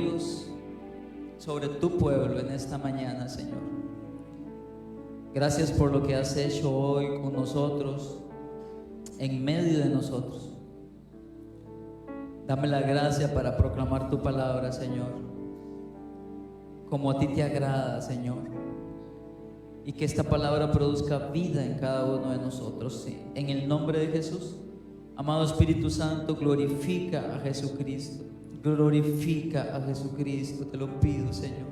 Dios, sobre tu pueblo en esta mañana, Señor. Gracias por lo que has hecho hoy con nosotros, en medio de nosotros. Dame la gracia para proclamar tu palabra, Señor, como a ti te agrada, Señor, y que esta palabra produzca vida en cada uno de nosotros, sí. En el nombre de Jesús. Amado Espíritu Santo, glorifica a Jesucristo. Glorifica a Jesucristo, te lo pido, Señor.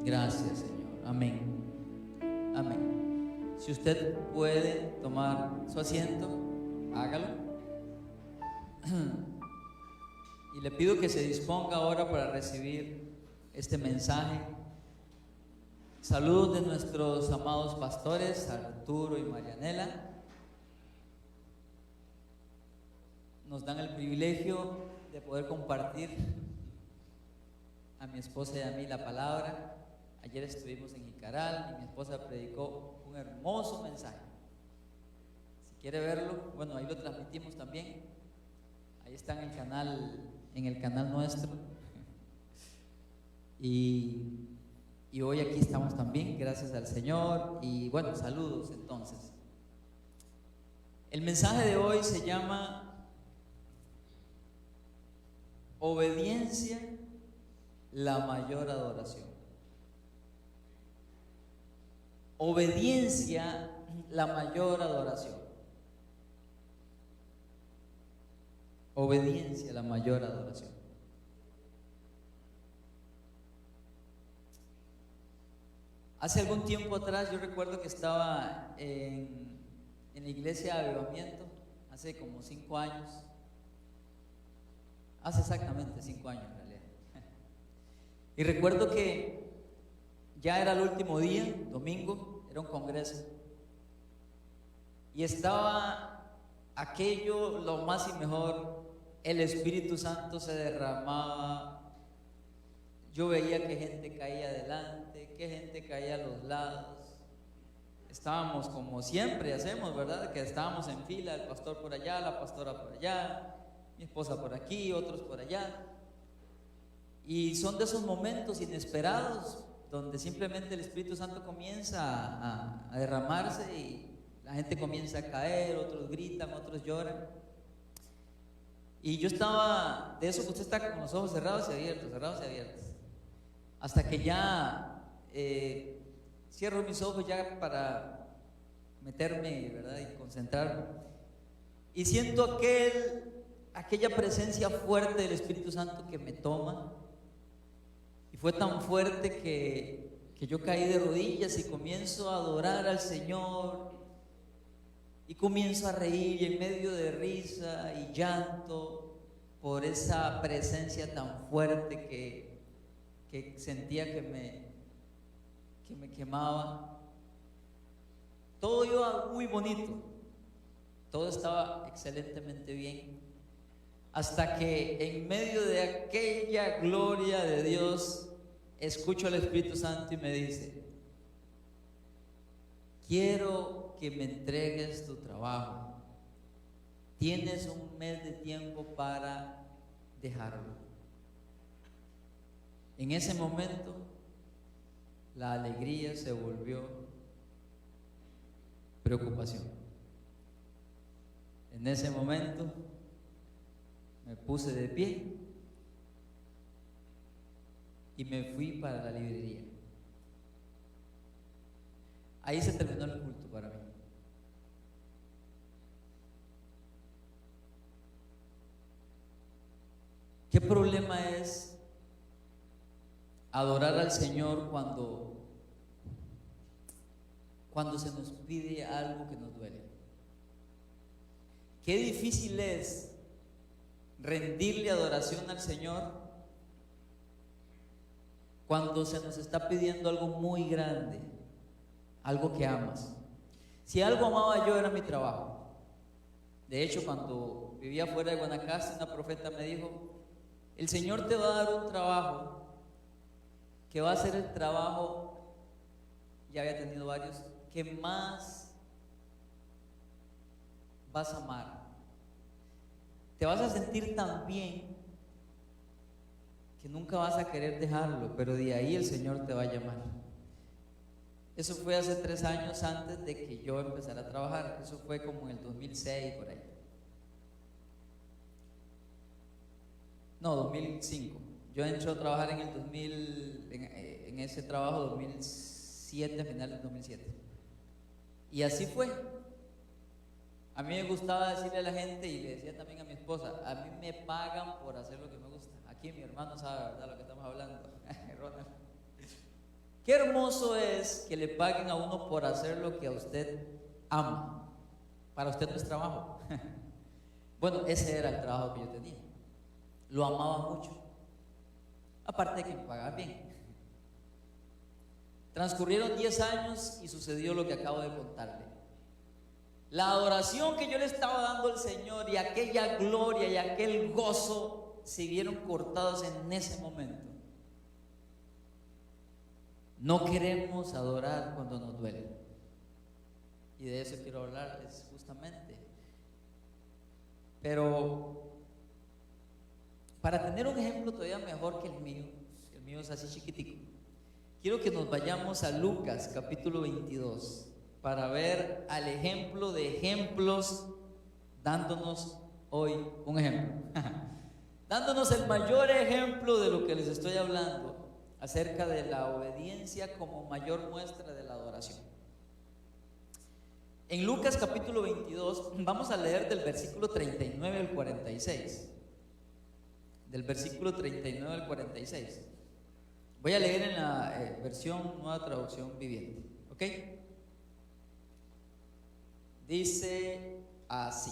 Gracias, Señor. Amén. Amén. Si usted puede tomar su asiento, hágalo. Y le pido que se disponga ahora para recibir este mensaje. Saludos de nuestros amados pastores, Arturo y Marianela. Nos dan el privilegio de poder compartir a mi esposa y a mí la palabra. Ayer estuvimos en Jicaral y mi esposa predicó un hermoso mensaje. Si quiere verlo, bueno, ahí lo transmitimos también. Ahí está en el canal nuestro. Y hoy aquí estamos también, gracias al Señor. Y bueno, saludos entonces. El mensaje de hoy se llama obediencia, la mayor adoración. Obediencia, la mayor adoración. Obediencia, la mayor adoración. Hace algún tiempo atrás yo recuerdo que estaba en la iglesia de Avivamiento, hace como 5 años. Hace exactamente 5 años en realidad. Y recuerdo que ya era el último día, domingo, era un congreso. Y estaba aquello, lo más y mejor, el Espíritu Santo se derramaba. Yo veía que gente caía adelante, que gente caía a los lados. Estábamos como siempre hacemos, ¿verdad? Que estábamos en fila, el pastor por allá, la pastora por allá, mi esposa por aquí, otros por allá. Y son de esos momentos inesperados donde simplemente el Espíritu Santo comienza a derramarse y la gente comienza a caer, otros gritan, otros lloran. Y yo estaba de eso que usted está con los ojos cerrados y abiertos, hasta que ya cierro mis ojos ya para meterme, ¿verdad? Y concentrarme. Y siento aquella presencia fuerte del Espíritu Santo que me toma. Y fue tan fuerte que yo caí de rodillas y comienzo a adorar al Señor. Y comienzo a reír en medio de risa y llanto por esa presencia tan fuerte que sentía que me quemaba. Todo iba muy bonito, todo estaba excelentemente bien, hasta que en medio de aquella gloria de Dios escucho al Espíritu Santo y me dice: quiero que me entregues tu trabajo, tienes un mes de tiempo para dejarlo. En ese momento la alegría se volvió preocupación. En ese momento me puse de pie y me fui para la librería. Ahí se terminó el culto para mí. ¿Qué problema es adorar al Señor cuando se nos pide algo que nos duele? Qué difícil es rendirle adoración al Señor cuando se nos está pidiendo algo muy grande, algo que amas. Si algo amaba yo era mi trabajo. De hecho, cuando vivía fuera de Guanacaste, una profeta me dijo: el Señor te va a dar un trabajo que va a ser el trabajo, ya había tenido varios, que más vas a amar. Te vas a sentir tan bien que nunca vas a querer dejarlo, pero de ahí el Señor te va a llamar. Eso fue hace 3 años antes de que yo empezara a trabajar. Eso fue como en el 2006, por ahí. No, 2005. Yo entré a trabajar en el 2000, en ese trabajo 2007, a finales de 2007. Y así fue. A mí me gustaba decirle a la gente, y le decía también a mi esposa, a mí me pagan por hacer lo que me gusta. Aquí mi hermano sabe, ¿verdad?, lo que estamos hablando. Ronald. Qué hermoso es que le paguen a uno por hacer lo que a usted ama. Para usted no es trabajo. Bueno, ese era el trabajo que yo tenía. Lo amaba mucho. Aparte de que me pagaba bien. Transcurrieron 10 años y sucedió lo que acabo de contarle. La adoración que yo le estaba dando al Señor y aquella gloria y aquel gozo se vieron cortados en ese momento. No queremos adorar cuando nos duele. Y de eso quiero hablarles justamente. Pero para tener un ejemplo todavía mejor que el mío es así chiquitico, quiero que nos vayamos a Lucas capítulo 22 para ver al ejemplo de ejemplos, dándonos hoy un ejemplo, dándonos el mayor ejemplo de lo que les estoy hablando acerca de la obediencia como mayor muestra de la adoración. En Lucas capítulo 22 vamos a leer del versículo 39 al 46. Del versículo 39 al 46. Voy a leer en la versión Nueva Traducción Viviente, ¿ok? Dice así: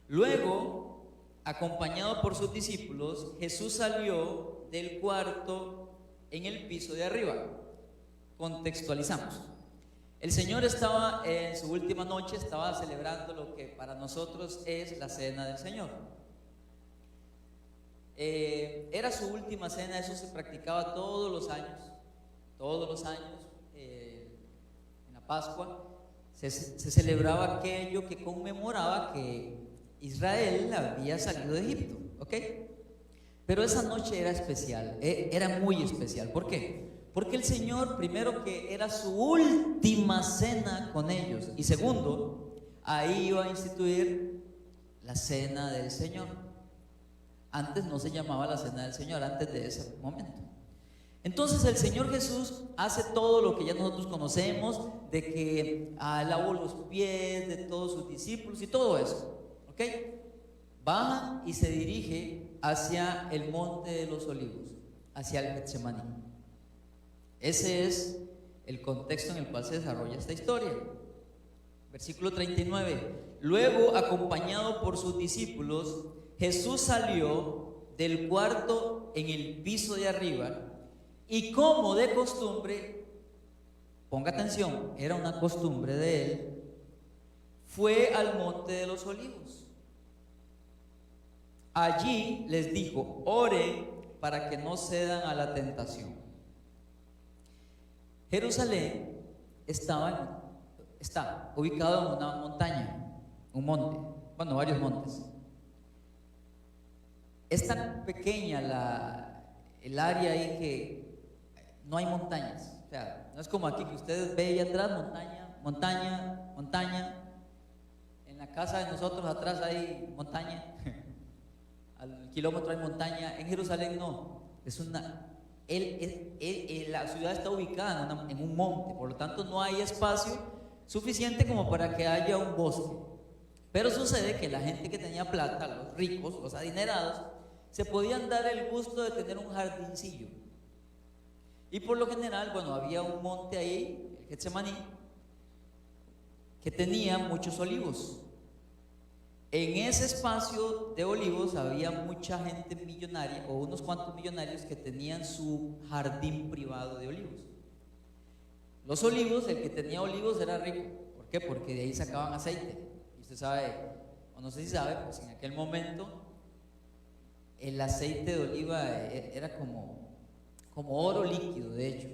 luego, acompañado por sus discípulos, Jesús salió del cuarto en el piso de arriba. Contextualizamos. El Señor estaba en su última noche, estaba celebrando lo que para nosotros es la cena del Señor. Era su última cena, eso se practicaba todos los años, en la Pascua, se celebraba aquello que conmemoraba que Israel había salido de Egipto, ¿ok? Pero esa noche era especial, era muy especial. ¿Por qué? Porque el Señor, primero, que era su última cena con ellos, y segundo, ahí iba a instituir la cena del Señor. Antes no se llamaba la cena del Señor, antes de ese momento. Entonces el Señor Jesús hace todo lo que ya nosotros conocemos, de que lavó los pies de todos sus discípulos y todo eso, ¿ok? Baja y se dirige hacia el monte de los olivos, hacia el Getsemaní. Ese es el contexto en el cual se desarrolla esta historia. Versículo 39. Luego, acompañado por sus discípulos, Jesús salió del cuarto en el piso de arriba y, como de costumbre, ponga atención, era una costumbre de él, fue al monte de los olivos. Allí les dijo: oren para que no cedan a la tentación. Jerusalén está ubicado en una montaña, un monte, bueno, varios montes. Es tan pequeña el área ahí que no hay montañas. O sea, no es como aquí que ustedes ven ahí atrás, montaña, montaña, montaña. En la casa de nosotros atrás hay montaña. Al kilómetro hay montaña. En Jerusalén no. La ciudad está ubicada en un monte, por lo tanto no hay espacio suficiente como para que haya un bosque. Pero sucede que la gente que tenía plata, los ricos, los adinerados, se podían dar el gusto de tener un jardincillo. Y por lo general, bueno, había un monte ahí, el Getsemaní, que tenía muchos olivos. En ese espacio de olivos había mucha gente millonaria, o unos cuantos millonarios que tenían su jardín privado de olivos. Los olivos, el que tenía olivos era rico. ¿Por qué? Porque de ahí sacaban aceite. Y usted sabe, o no sé si sabe, pues en aquel momento el aceite de oliva era como oro líquido, de hecho.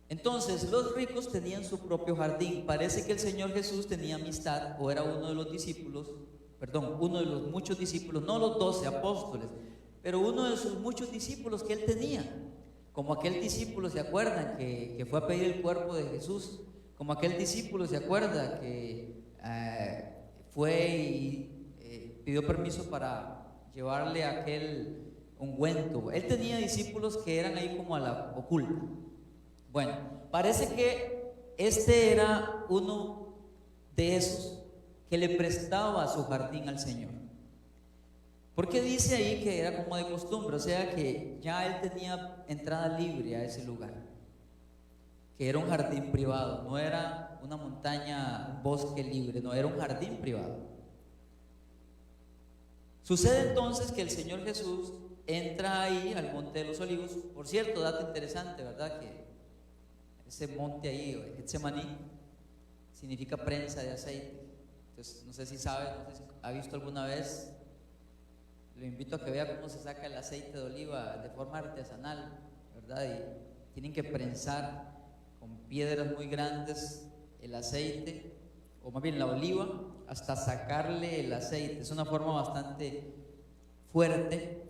Entonces los ricos tenían su propio jardín. Parece que el Señor Jesús tenía amistad, o era uno de los discípulos uno de los muchos discípulos, no los 12 apóstoles, pero uno de sus muchos discípulos que él tenía, como aquel discípulo, ¿se acuerdan? Que fue a pedir el cuerpo de Jesús, como aquel discípulo, ¿se acuerda? Que fue y pidió permiso para llevarle aquel ungüento. Él tenía discípulos que eran ahí como a la oculta. Bueno, parece que este era uno de esos que le prestaba su jardín al Señor. Porque dice ahí que era como de costumbre, o sea que ya él tenía entrada libre a ese lugar, que era un jardín privado, no era una montaña, un bosque libre, no, era un jardín privado. Sucede entonces que el Señor Jesús entra ahí al Monte de los Olivos. Por cierto, dato interesante, ¿verdad? Que ese monte ahí, Getsemaní, significa prensa de aceite. Entonces, no sé si sabe, no sé si ha visto alguna vez. Lo invito a que vea cómo se saca el aceite de oliva de forma artesanal, ¿verdad? Y tienen que prensar con piedras muy grandes el aceite, o más bien la oliva, hasta sacarle el aceite. Es una forma bastante fuerte.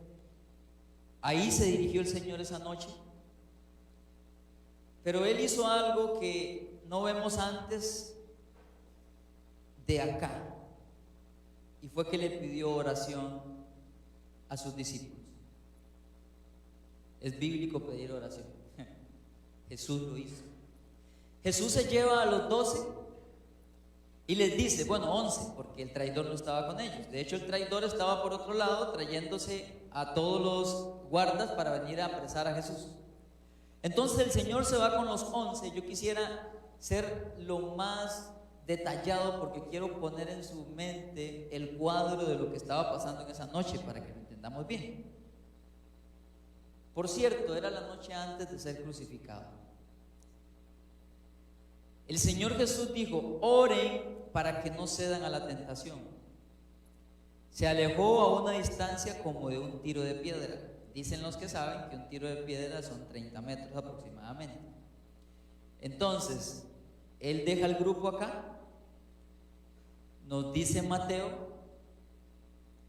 Ahí se dirigió el Señor esa noche, pero Él hizo algo que no vemos antes de acá, y fue que le pidió oración a sus discípulos. Es bíblico pedir oración. Jesús lo hizo. Jesús se lleva a los 12 y les dice, bueno, 11, porque el traidor no estaba con ellos. De hecho, el traidor estaba por otro lado trayéndose a todos los guardas para venir a apresar a Jesús. Entonces el Señor se va con los 11. Yo quisiera ser lo más detallado porque quiero poner en su mente el cuadro de lo que estaba pasando en esa noche para que lo entendamos bien. Por cierto, era la noche antes de ser crucificado. El Señor Jesús dijo: oren para que no cedan a la tentación. Se alejó a una distancia como de un tiro de piedra. Dicen los que saben que un tiro de piedra son 30 metros aproximadamente. Entonces, Él deja el grupo acá. Nos dice Mateo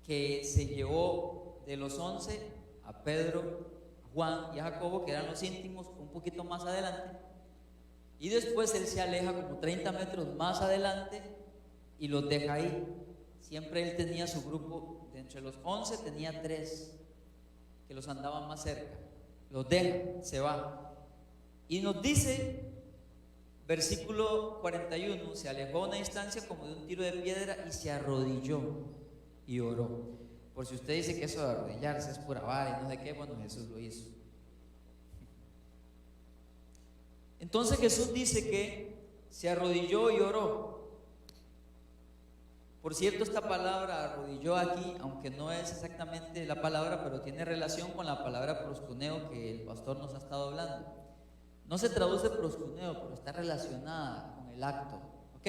que se llevó de los 11 a Pedro, a Juan y a Jacobo, que eran los íntimos, un poquito más adelante. Y después Él se aleja como 30 metros más adelante y los deja ahí. Siempre Él tenía su grupo, de entre los 11 tenía 3 que los andaban más cerca. Los deja, se va. Y nos dice, versículo 41, se alejó a una distancia como de un tiro de piedra y se arrodilló y oró. Por si usted dice que eso de arrodillarse es pura vara y no sé qué, bueno, Jesús lo hizo. Entonces Jesús dice que se arrodilló y oró. Por cierto, esta palabra arrodilló aquí, aunque no es exactamente la palabra, pero tiene relación con la palabra proscuneo que el pastor nos ha estado hablando. No se traduce proscuneo, pero está relacionada con el acto, ¿ok?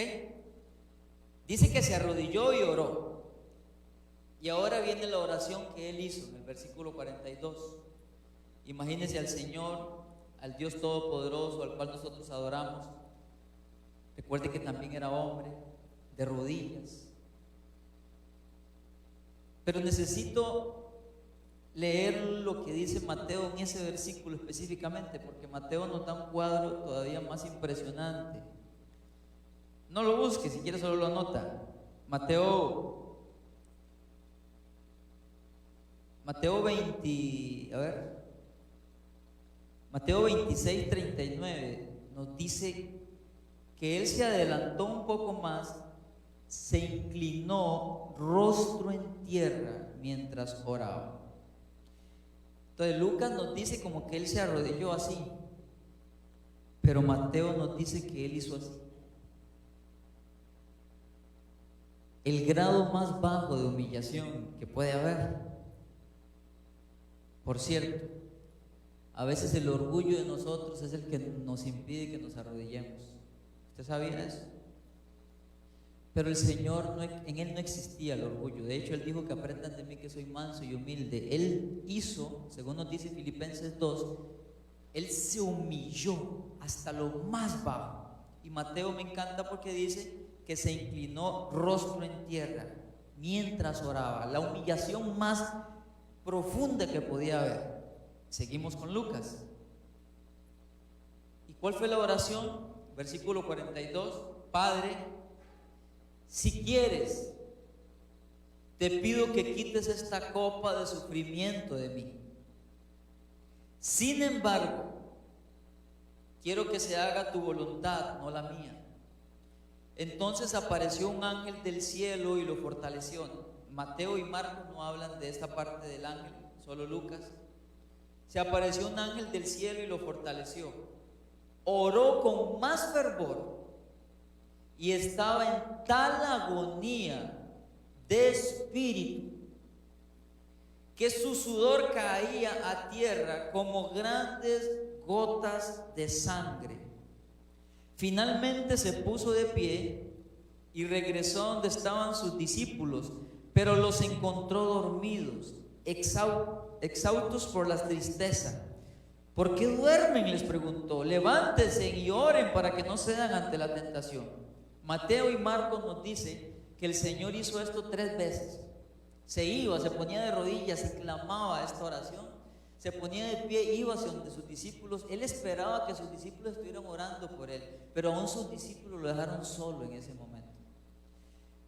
Dice que se arrodilló y oró. Y ahora viene la oración que él hizo en el versículo 42. Imagínense al Señor, al Dios Todopoderoso, al cual nosotros adoramos. Recuerde que también era hombre, de rodillas. Pero necesito leer lo que dice Mateo en ese versículo específicamente, porque Mateo nos da un cuadro todavía más impresionante. No lo busque, si quiere solo lo anota. Mateo 26, 39 nos dice que él se adelantó un poco más, se inclinó rostro en tierra mientras oraba. Entonces Lucas nos dice como que él se arrodilló así, pero Mateo nos dice que él hizo así. El grado más bajo de humillación que puede haber. Por cierto, a veces el orgullo de nosotros es el que nos impide que nos arrodillemos. ¿Usted sabía eso? Pero el Señor, en Él no existía el orgullo. De hecho, Él dijo que aprendan de mí que soy manso y humilde. Él hizo, según nos dice Filipenses 2, Él se humilló hasta lo más bajo. Y Mateo me encanta porque dice que se inclinó rostro en tierra. mientras oraba, la humillación más profunda que podía haber. Seguimos con Lucas. ¿Y cuál fue la oración? Versículo 42. Padre, si quieres, te pido que quites esta copa de sufrimiento de mí. Sin embargo, quiero que se haga tu voluntad, no la mía. Entonces apareció un ángel del cielo y lo fortaleció. Mateo y Marcos no hablan de esta parte del ángel, solo Lucas. Se apareció un ángel del cielo y lo fortaleció. Oró con más fervor y estaba en tal agonía de espíritu que su sudor caía a tierra como grandes gotas de sangre. Finalmente se puso de pie y regresó a donde estaban sus discípulos, pero los encontró dormidos, exhaustos por la tristeza. ¿Por qué duermen?, les preguntó. Levántense y oren para que no cedan ante la tentación. Mateo y Marcos nos dicen que el Señor hizo esto 3 veces. Se iba, se ponía de rodillas y clamaba esta oración. Se ponía de pie, iba hacia donde sus discípulos. Él esperaba que sus discípulos estuvieran orando por él, pero aún sus discípulos lo dejaron solo en ese momento.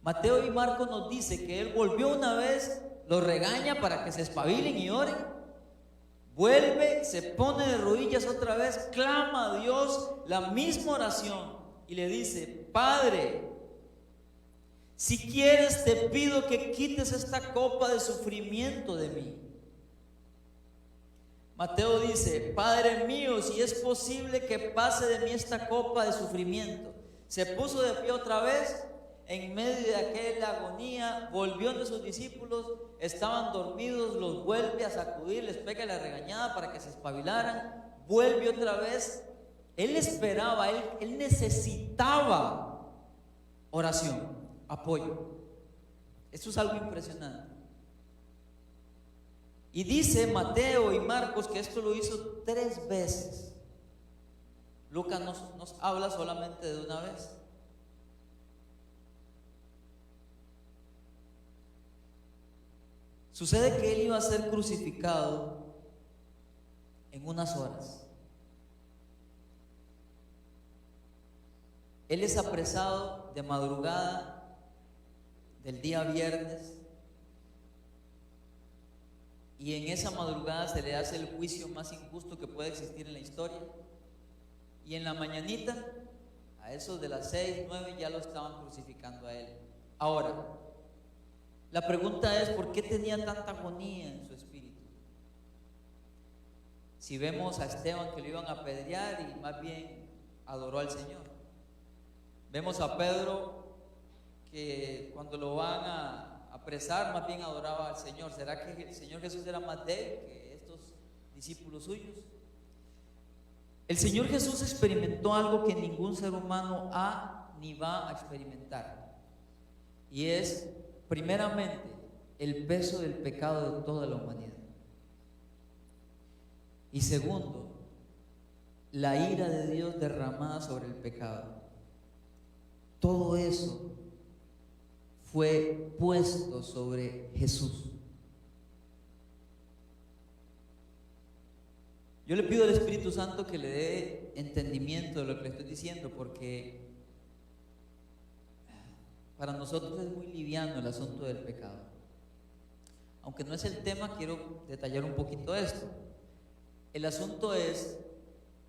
Mateo y Marcos nos dice que él volvió una vez, los regaña para que se espabilen y oren. Vuelve, se pone de rodillas otra vez, clama a Dios la misma oración y le dice: Padre, si quieres te pido que quites esta copa de sufrimiento de mí. Mateo dice: Padre mío, si es posible que pase de mí esta copa de sufrimiento. Se puso de pie otra vez en medio de aquella agonía, volvió de sus discípulos, estaban dormidos, los vuelve a sacudir, les pega la regañada para que se espabilaran, vuelve otra vez. Él esperaba, él necesitaba oración, apoyo. Esto es algo impresionante. Y dice Mateo y Marcos que esto lo hizo 3 veces. Lucas nos habla solamente de una vez. Sucede que él iba a ser crucificado en unas horas. Él es apresado de madrugada del día viernes, y en esa madrugada se le hace el juicio más injusto que puede existir en la historia. Y en la mañanita, a eso de las 6, 9, ya lo estaban crucificando a él. Ahora, la pregunta es: ¿por qué tenía tanta agonía en su espíritu? Si vemos a Esteban que lo iban a apedrear y más bien adoró al Señor. Vemos a Pedro que cuando lo van a apresar más bien adoraba al Señor. ¿Será que el Señor Jesús era más débil que estos discípulos suyos? El Señor Jesús experimentó algo que ningún ser humano ha ni va a experimentar, y es primeramente el peso del pecado de toda la humanidad, y segundo, la ira de Dios derramada sobre el pecado. Todo eso fue puesto sobre Jesús. Yo le pido al Espíritu Santo que le dé entendimiento de lo que le estoy diciendo, porque para nosotros es muy liviano el asunto del pecado. Aunque no es el tema, quiero detallar un poquito esto. El asunto es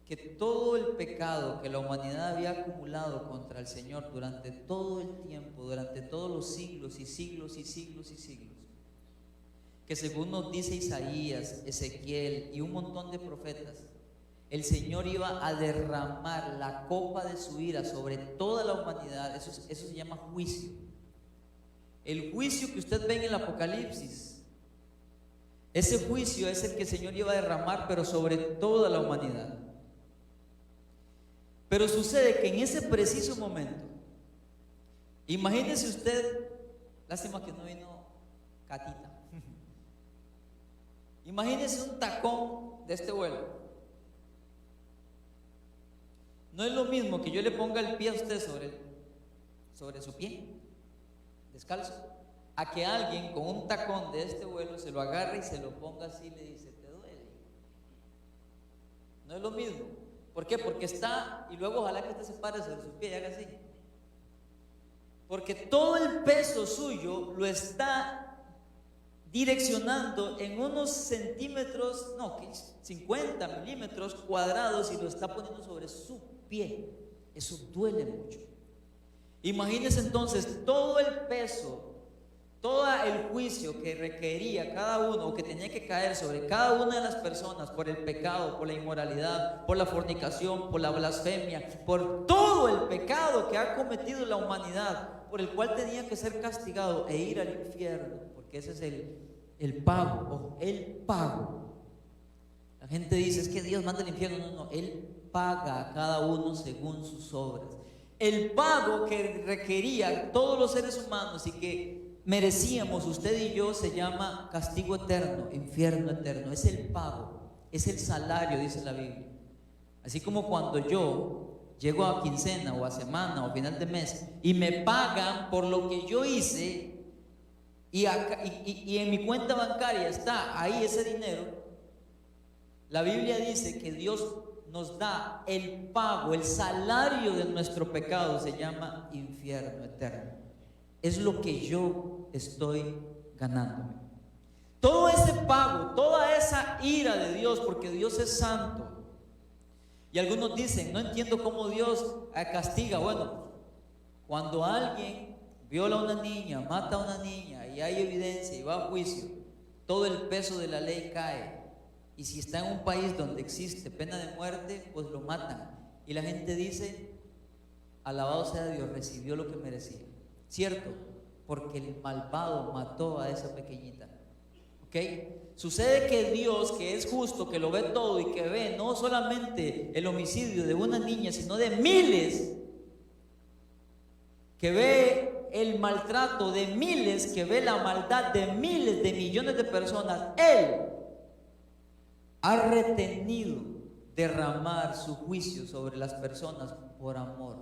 que todo el pecado que la humanidad había acumulado contra el Señor durante todo el tiempo, durante todos los siglos y siglos y siglos y siglos, que según nos dice Isaías, Ezequiel y un montón de profetas, el Señor iba a derramar la copa de su ira sobre toda la humanidad. Eso se llama juicio. El juicio que usted ve en el Apocalipsis, ese juicio es el que el Señor iba a derramar, pero sobre toda la humanidad. Pero sucede que en ese preciso momento, imagínese usted, lástima que no vino Catita, imagínese un tacón de este vuelo. No es lo mismo que yo le ponga el pie a usted sobre su pie, descalzo, a que alguien con un tacón de este vuelo se lo agarre y se lo ponga así y le dice, ¿te duele? No es lo mismo. ¿Por qué? Porque está, y luego ojalá que usted se pare sobre sus pies y haga así. Porque todo el peso suyo lo está direccionando en unos centímetros, no, 50 milímetros cuadrados, y lo está poniendo sobre su pie. Eso duele mucho. Imagínense entonces todo el peso, todo el juicio que requería cada uno, o que tenía que caer sobre cada una de las personas por el pecado, por la inmoralidad, por la fornicación, por la blasfemia, por todo el pecado que ha cometido la humanidad, por el cual tenía que ser castigado e ir al infierno, porque ese es el pago, o el pago. La gente dice, es que Dios manda al infierno. No, no, Él paga a cada uno según sus obras. El pago que requería todos los seres humanos y que merecíamos usted y yo se llama castigo eterno, infierno eterno. Es el pago, es el salario, dice la Biblia. Así como cuando yo llego a quincena o a semana o a final de mes y me pagan por lo que yo hice, y en mi cuenta bancaria está ahí ese dinero, la Biblia dice que Dios nos da el pago, el salario de nuestro pecado, se llama infierno eterno. Es lo que yo estoy ganándome. Todo ese pago, toda esa ira de Dios, porque Dios es santo. Y algunos dicen, no entiendo cómo Dios castiga. Bueno, cuando alguien viola a una niña, mata a una niña y hay evidencia y va a juicio, todo el peso de la ley cae. Y si está en un país donde existe pena de muerte, pues lo matan. Y la gente dice, alabado sea Dios, recibió lo que merecía. ¿Cierto? Porque el malvado mató a esa pequeñita. ¿Ok? Sucede que Dios, que es justo, que lo ve todo y que ve no solamente el homicidio de una niña, sino de miles, que ve el maltrato de miles, que ve la maldad de miles, de millones de personas, Él ha retenido derramar su juicio sobre las personas por amor,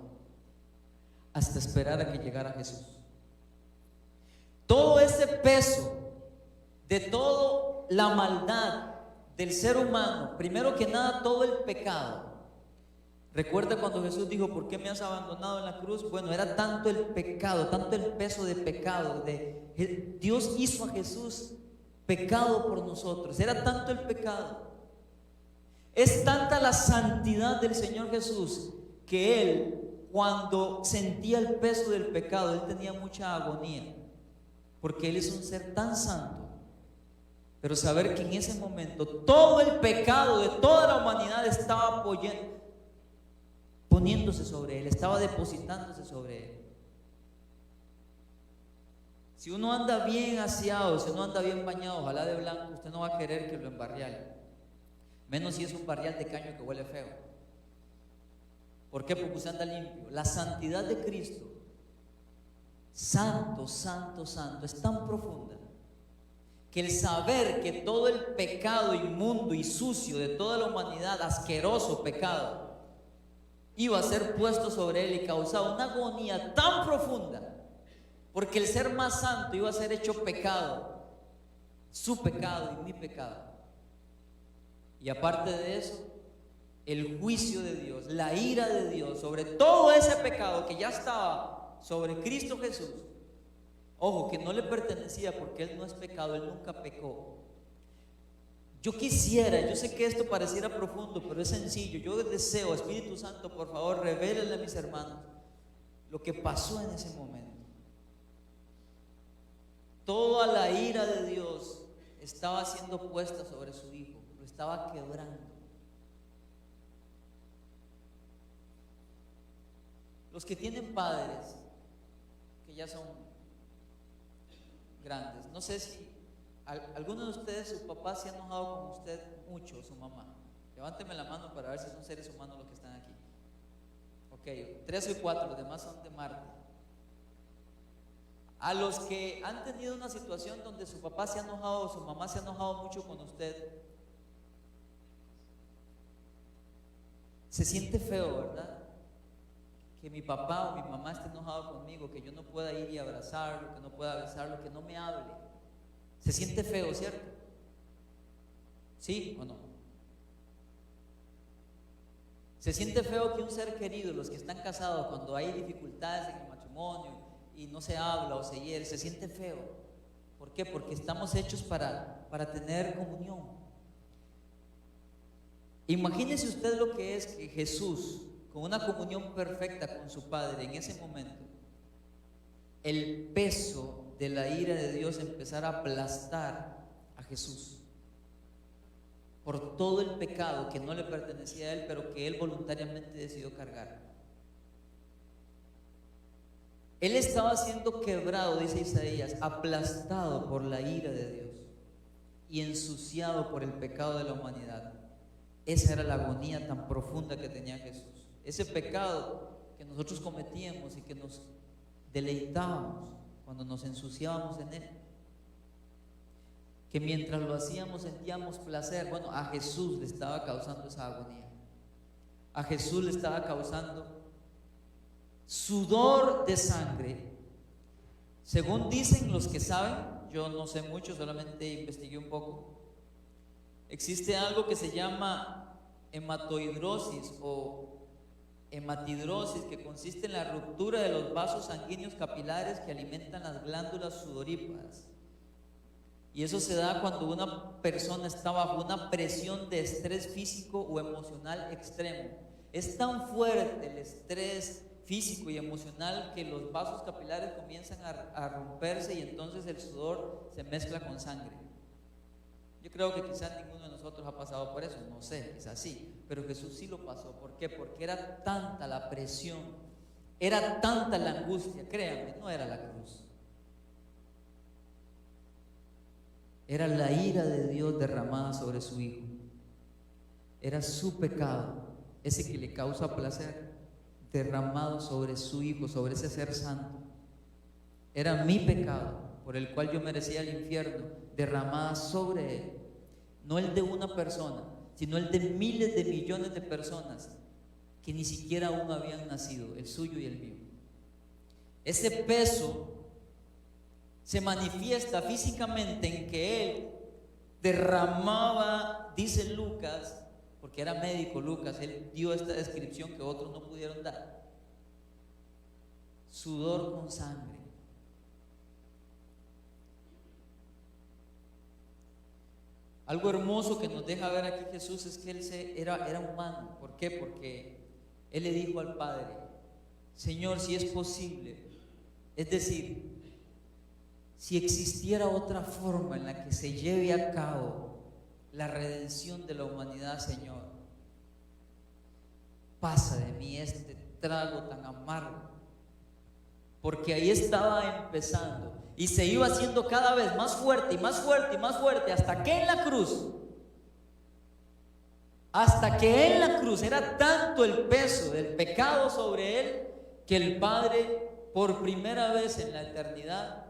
hasta esperar a que llegara Jesús. Todo ese peso de toda la maldad del ser humano, primero que nada todo el pecado. Recuerda cuando Jesús dijo, ¿por qué me has abandonado en la cruz? Bueno, era tanto el pecado, tanto el peso de pecado. Dios hizo a Jesús pecado por nosotros. Era tanto el pecado. Es tanta la santidad del Señor Jesús que Él, cuando sentía el peso del pecado, Él tenía mucha agonía, porque Él es un ser tan santo. Pero saber que en ese momento todo el pecado de toda la humanidad estaba poniéndose sobre Él, estaba depositándose sobre Él. Si uno anda bien aseado, si uno anda bien bañado, ojalá de blanco, usted no va a querer que lo embarriale. Menos si es un barrial de caño que huele feo. ¿Por qué? Porque usted anda limpio. La santidad de Cristo, santo, santo, santo, es tan profunda que el saber que todo el pecado inmundo y sucio de toda la humanidad, asqueroso pecado, iba a ser puesto sobre Él y causaba una agonía tan profunda, porque el ser más santo iba a ser hecho pecado, su pecado y mi pecado. Y aparte de eso, el juicio de Dios, la ira de Dios sobre todo ese pecado que ya estaba sobre Cristo Jesús. Ojo, que no le pertenecía, porque Él no es pecado, Él nunca pecó. Yo quisiera, yo sé que esto pareciera profundo, pero es sencillo. Yo deseo, Espíritu Santo, por favor, revélale a mis hermanos lo que pasó en ese momento. Toda la ira de Dios estaba siendo puesta sobre su Hijo, lo estaba quebrando. Los que tienen padres que ya son grandes, no sé si alguno de ustedes, su papá se ha enojado con usted mucho, su mamá. Levánteme la mano para ver si son seres humanos los que están aquí. Ok, 3 o 4, los demás son de Marte. A los que han tenido una situación donde su papá se ha enojado o su mamá se ha enojado mucho con usted, se siente feo, ¿verdad? que mi papá o mi mamá esté enojado conmigo, que yo no pueda ir y abrazarlo, que no pueda besarlo, que no me hable. Se siente feo, ¿cierto? ¿Sí o no? Se siente feo que un ser querido, los que están casados, cuando hay dificultades en el matrimonio y no se habla o se hiere, se siente feo. ¿Por qué? Porque estamos hechos para tener comunión. Imagínese usted lo que es que Jesús, con una comunión perfecta con su Padre en ese momento, el peso de la ira de Dios empezara a aplastar a Jesús por todo el pecado que no le pertenecía a él, pero que él voluntariamente decidió cargar. Él estaba siendo quebrado, dice Isaías, aplastado por la ira de Dios y ensuciado por el pecado de la humanidad. Esa era la agonía tan profunda que tenía Jesús. Ese pecado que nosotros cometíamos y que nos deleitábamos cuando nos ensuciábamos en él, que mientras lo hacíamos sentíamos placer. Bueno, a Jesús le estaba causando esa agonía. A Jesús le estaba causando sudor de sangre. Según dicen los que saben, yo no sé mucho, solamente investigué un poco. Existe algo que se llama hematohidrosis o hematidrosis, que consiste en la ruptura de los vasos sanguíneos capilares que alimentan las glándulas sudoríparas. Y eso se da cuando una persona está bajo una presión de estrés físico o emocional extremo. Es tan fuerte el estrés físico y emocional que los vasos capilares comienzan a romperse y entonces el sudor se mezcla con sangre. Yo creo que quizás ninguno de nosotros ha pasado por eso, no sé, quizás sí, pero Jesús sí lo pasó. ¿Por qué? Porque era tanta la presión, era tanta la angustia. Créanme, no era la cruz. Era la ira de Dios derramada sobre su Hijo. Era su pecado, ese que le causa placer, derramado sobre su Hijo, sobre ese ser santo. Era mi pecado, por el cual yo merecía el infierno, derramada sobre él. No el de una persona, sino el de miles de millones de personas que ni siquiera aún habían nacido, el suyo y el mío. Ese peso se manifiesta físicamente en que él derramaba, dice Lucas, porque era médico Lucas, él dio esta descripción que otros no pudieron dar: sudor con sangre. Algo hermoso que nos deja ver aquí Jesús es que él era humano. ¿Por qué? Porque él le dijo al Padre: Señor, si es posible, es decir, si existiera otra forma en la que se lleve a cabo la redención de la humanidad, Señor, pasa de mí este trago tan amargo. Porque ahí estaba empezando y se iba haciendo cada vez más fuerte y más fuerte y más fuerte, hasta que en la cruz era tanto el peso del pecado sobre él, que el Padre, por primera vez en la eternidad,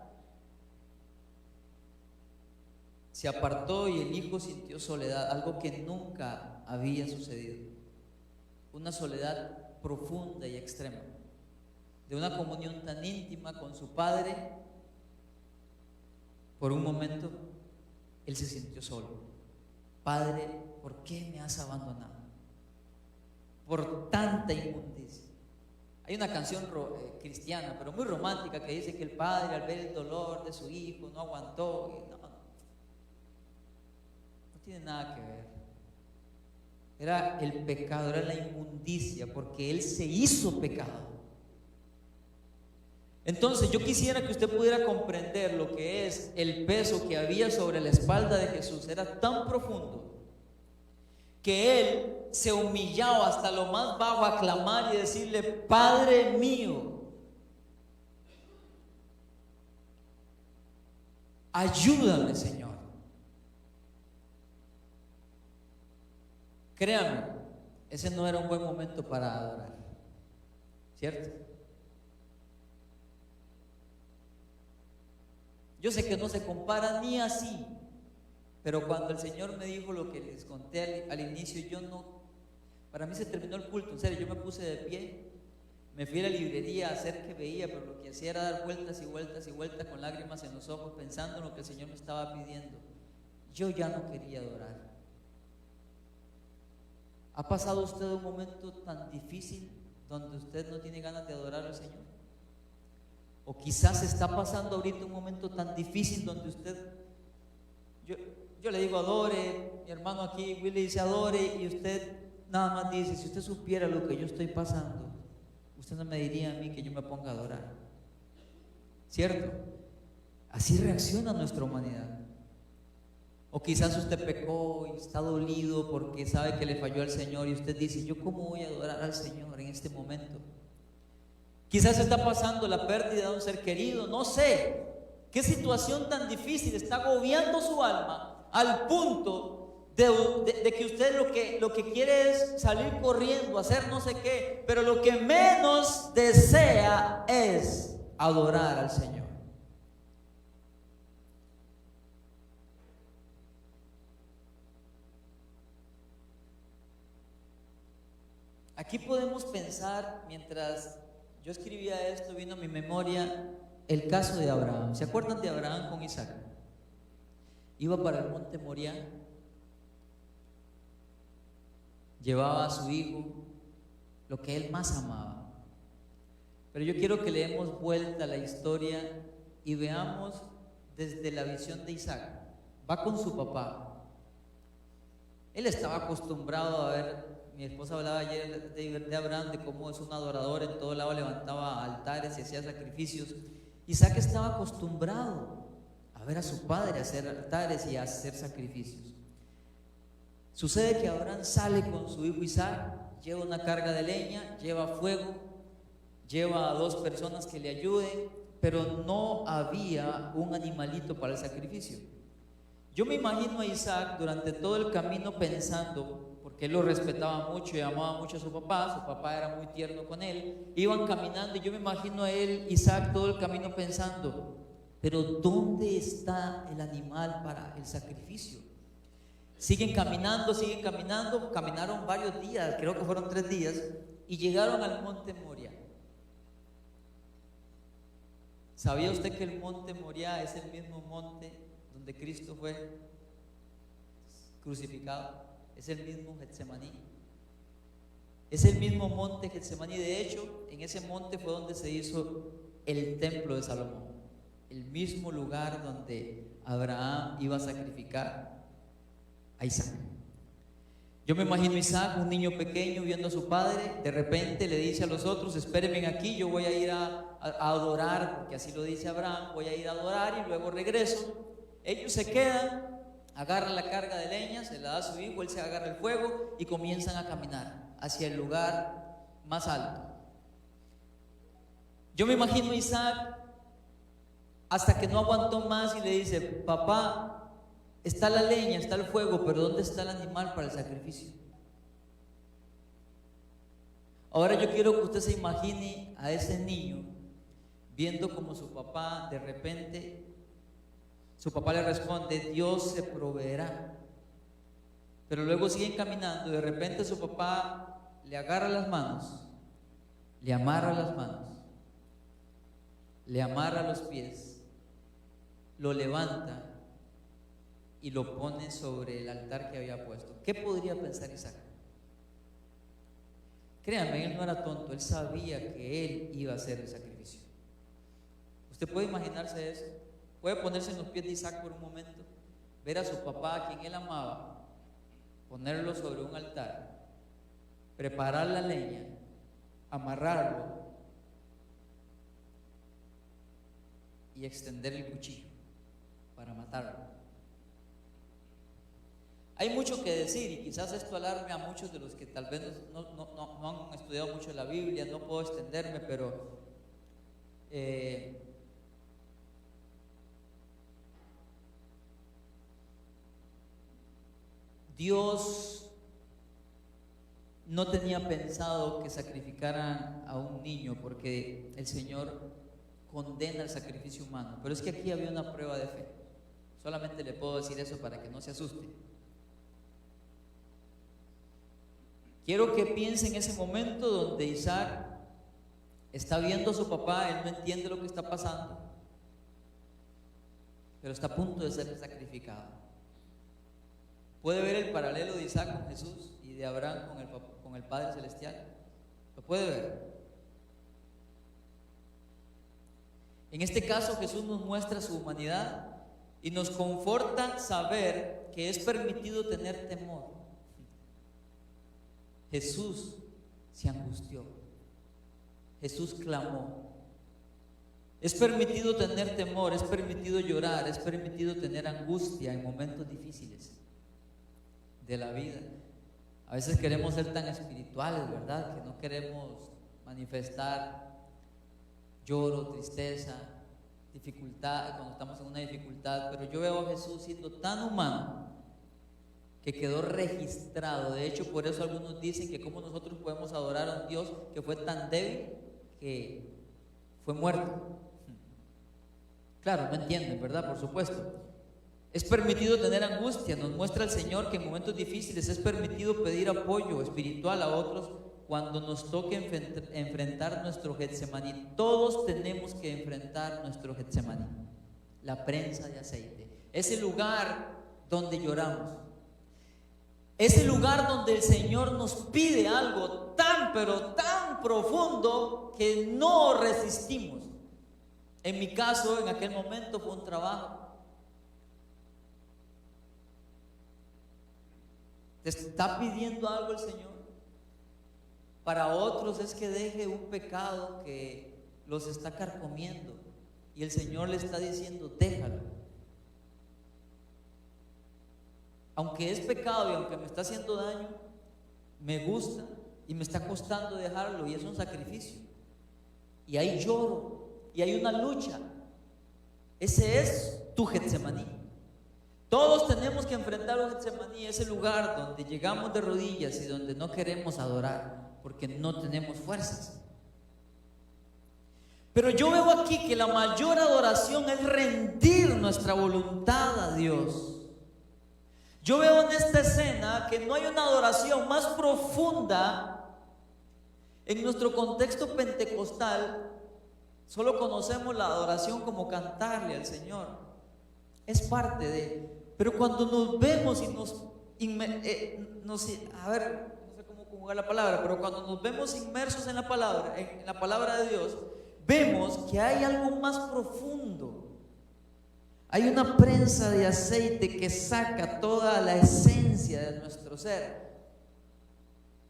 se apartó y el Hijo sintió soledad, algo que nunca había sucedido. Una soledad profunda y extrema, de una comunión tan íntima con su Padre. Por un momento él se sintió solo. Padre, ¿por qué me has abandonado? Por tanta inmundicia. Hay una canción cristiana, pero muy romántica, que dice que el padre, al ver el dolor de su hijo, no aguantó. No tiene nada que ver. Era el pecado, era la inmundicia, porque él se hizo pecado. Entonces yo quisiera que usted pudiera comprender lo que es el peso que había sobre la espalda de Jesús. Era tan profundo que él se humillaba hasta lo más bajo a clamar y decirle: Padre mío, ayúdame, Señor. Créame, ese no era un buen momento para adorar, ¿cierto? Yo sé que no se compara ni así, pero cuando el Señor me dijo lo que les conté al inicio, para mí se terminó el culto, en serio, yo me puse de pie, Me fui a la librería a hacer que veía, pero lo que hacía era dar vueltas y vueltas y vueltas con lágrimas en los ojos, pensando en lo que el Señor me estaba pidiendo. Yo ya no quería adorar. ¿Ha pasado usted un momento tan difícil donde usted no tiene ganas de adorar al Señor? O quizás está pasando ahorita un momento tan difícil donde usted, yo le digo adore, mi hermano aquí, Willy dice adore, y usted nada más dice, si usted supiera lo que yo estoy pasando, usted no me diría a mí que yo me ponga a adorar. ¿Cierto? Así reacciona nuestra humanidad. O quizás usted pecó y está dolido porque sabe que le falló al Señor y usted dice, ¿yo cómo voy a adorar al Señor en este momento? Quizás está pasando la pérdida de un ser querido, no sé. ¿Qué situación tan difícil está agobiando su alma al punto de que usted lo que quiere es salir corriendo, hacer no sé qué, pero lo que menos desea es adorar al Señor? Aquí podemos pensar, mientras yo escribía esto, vino a mi memoria el caso de Abraham. ¿Se acuerdan de Abraham con Isaac? Iba para el monte Moriah, llevaba a su hijo, lo que él más amaba. Pero yo quiero que le demos vuelta a la historia y veamos desde la visión de Isaac. Va con su papá. Él estaba acostumbrado a ver. Mi esposa hablaba ayer de Abraham, de cómo es un adorador, en todo lado levantaba altares y hacía sacrificios. Isaac estaba acostumbrado a ver a su padre hacer altares y a hacer sacrificios. Sucede que Abraham sale con su hijo Isaac, lleva una carga de leña, lleva fuego, lleva a 2 personas que le ayuden, pero no había un animalito para el sacrificio. Yo me imagino a Isaac durante todo el camino pensando, porque él lo respetaba mucho y amaba mucho a su papá era muy tierno con él, iban caminando y yo me imagino a él, Isaac, todo el camino pensando, pero ¿dónde está el animal para el sacrificio? Siguen caminando, caminaron varios días, creo que fueron 3 días, y llegaron al monte Moriah. ¿Sabía usted que el monte Moriah es el mismo monte donde Cristo fue crucificado? Es el mismo Getsemaní. Es el mismo monte Getsemaní. De hecho, en ese monte fue donde se hizo el templo de Salomón. El mismo lugar donde Abraham iba a sacrificar a Isaac. Yo me imagino a Isaac, un niño pequeño, viendo a su padre. De repente le dice a los otros, espérenme aquí, yo voy a ir a adorar, porque así lo dice Abraham, voy a ir a adorar y luego regreso. Ellos se quedan, agarran la carga de leña, se la da a su hijo, él se agarra el fuego y comienzan a caminar hacia el lugar más alto. Yo me imagino a Isaac hasta que no aguantó más y le dice, papá, está la leña, está el fuego, pero ¿dónde está el animal para el sacrificio? Ahora yo quiero que usted se imagine a ese niño viendo como su papá de repente, su papá le responde, Dios se proveerá. Pero luego siguen caminando y de repente su papá le agarra las manos, le amarra las manos, le amarra los pies, lo levanta y lo pone sobre el altar que había puesto. ¿Qué podría pensar Isaac? Créanme, él no era tonto, él sabía que él iba a hacer el sacrificio. ¿Usted puede imaginarse eso? Puede ponerse en los pies de Isaac por un momento, ver a su papá, a quien él amaba, ponerlo sobre un altar, preparar la leña, amarrarlo y extender el cuchillo para matarlo. Hay mucho que decir y quizás esto alarme a muchos de los que tal vez no han estudiado mucho la Biblia, no puedo extenderme, pero Dios no tenía pensado que sacrificaran a un niño porque el Señor condena el sacrificio humano, pero es que aquí había una prueba de fe. Solamente le puedo decir eso para que no se asuste. Quiero que piense en ese momento donde Isaac está viendo a su papá, él no entiende lo que está pasando, pero está a punto de ser sacrificado. Puede ver el paralelo de Isaac con Jesús y de Abraham con el Padre Celestial. Lo puede ver. En este caso Jesús nos muestra su humanidad y nos conforta saber que es permitido tener temor. Jesús se angustió, Jesús clamó. Es permitido tener temor, es permitido llorar, es permitido tener angustia en momentos difíciles de la vida. A veces queremos ser tan espirituales, ¿verdad? Que no queremos manifestar lloro, tristeza, dificultad, cuando estamos en una dificultad. Pero yo veo a Jesús siendo tan humano que quedó registrado. De hecho, por eso algunos dicen que cómo nosotros podemos adorar a un Dios que fue tan débil que fue muerto. Claro, no entienden, ¿verdad? Por supuesto. Es permitido tener angustia. Nos muestra el Señor que en momentos difíciles es permitido pedir apoyo espiritual a otros cuando nos toque enfrentar nuestro Getsemaní. Todos tenemos que enfrentar nuestro Getsemaní, la prensa de aceite, ese lugar donde lloramos, ese lugar donde el Señor nos pide algo tan pero tan profundo que no resistimos. En mi caso, en aquel momento fue un trabajo. ¿Te está pidiendo algo el Señor? Para otros es que deje un pecado que los está carcomiendo y el Señor le está diciendo: déjalo. Aunque es pecado y aunque me está haciendo daño, me gusta y me está costando dejarlo, y es un sacrificio. Y hay lloro y hay una lucha. Ese es tu Getsemaní. Todos tenemos que enfrentar un Getsemaní, ese lugar donde llegamos de rodillas y donde no queremos adorar porque no tenemos fuerzas. Pero yo veo aquí que la mayor adoración es rendir nuestra voluntad a Dios. Yo veo en esta escena que no hay una adoración más profunda. En nuestro contexto pentecostal solo conocemos la adoración como cantarle al Señor. Es parte de. Pero cuando nos vemos y a ver, no sé cómo conjugar la palabra, pero cuando nos vemos inmersos en la palabra de Dios, vemos que hay algo más profundo. Hay una prensa de aceite que saca toda la esencia de nuestro ser,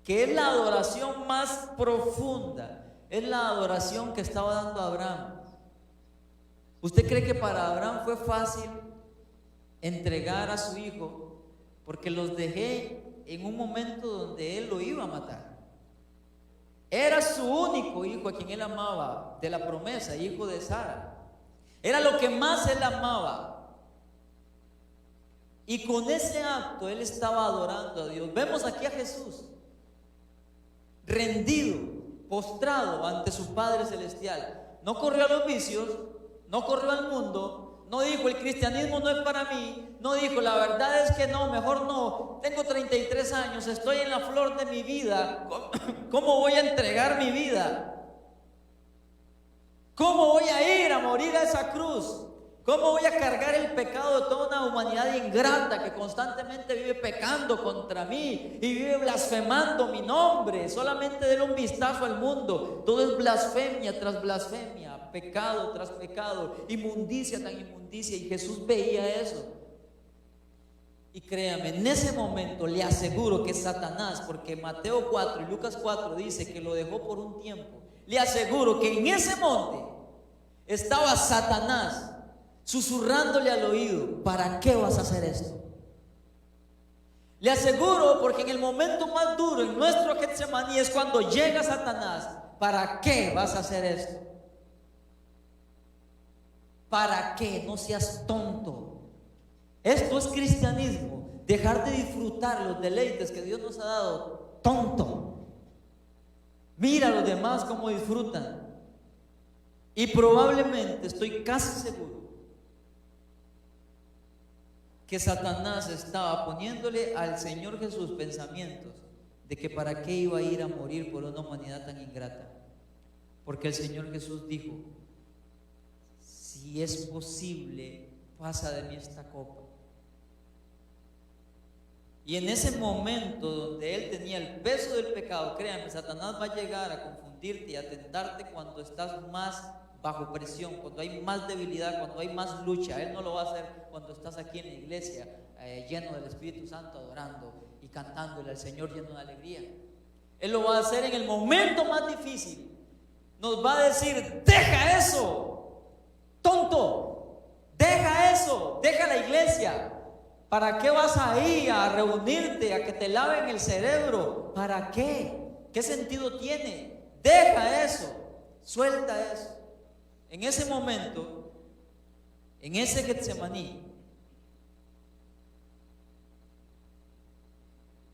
que es la adoración más profunda, es la adoración que estaba dando Abraham. ¿Usted cree que para Abraham fue fácil entregar a su hijo? Porque los dejé en un momento donde él lo iba a matar. Era su único hijo a quien él amaba, de la promesa, hijo de Sara. Era lo que más él amaba. Y con ese acto él estaba adorando a Dios. Vemos aquí a Jesús rendido, postrado ante su Padre Celestial. No corrió a los vicios, no corrió al mundo, no dijo el cristianismo no es para mí, no dijo la verdad es que no, mejor no, tengo 33 años, estoy en la flor de mi vida, ¿cómo voy a entregar mi vida? ¿Cómo voy a ir a morir a esa cruz? ¿Cómo voy a cargar el pecado de toda una humanidad ingrata que constantemente vive pecando contra mí y vive blasfemando mi nombre? Solamente denle un vistazo al mundo. Todo es blasfemia tras blasfemia, pecado tras pecado, inmundicia tras inmundicia. Y Jesús veía eso. Y créame, en ese momento le aseguro que Satanás, porque Mateo 4 y Lucas 4 dice que lo dejó por un tiempo. Le aseguro que en ese monte estaba Satanás susurrándole al oído: ¿para qué vas a hacer esto? Le aseguro, porque en el momento más duro en nuestro Getsemaní es cuando llega Satanás: ¿para qué vas a hacer esto? ¿Para qué? No seas tonto. Esto es cristianismo, dejar de disfrutar los deleites que Dios nos ha dado. Tonto. Mira a los demás cómo disfrutan. Y probablemente, estoy casi seguro, que Satanás estaba poniéndole al Señor Jesús pensamientos de que para qué iba a ir a morir por una humanidad tan ingrata. Porque el Señor Jesús dijo: si es posible, pasa de mí esta copa. Y en ese momento donde él tenía el peso del pecado, créanme, Satanás va a llegar a confundirte y a tentarte cuando estás más bajo presión, cuando hay más debilidad, cuando hay más lucha. Él no lo va a hacer cuando estás aquí en la iglesia, lleno del Espíritu Santo, adorando y cantándole al Señor lleno de alegría. Él lo va a hacer en el momento más difícil. Nos va a decir: deja eso, tonto, deja eso, deja la iglesia. ¿Para qué vas ahí a reunirte, a que te laven el cerebro? ¿Para qué? ¿Qué sentido tiene? Deja eso, suelta eso. En ese momento, en ese Getsemaní,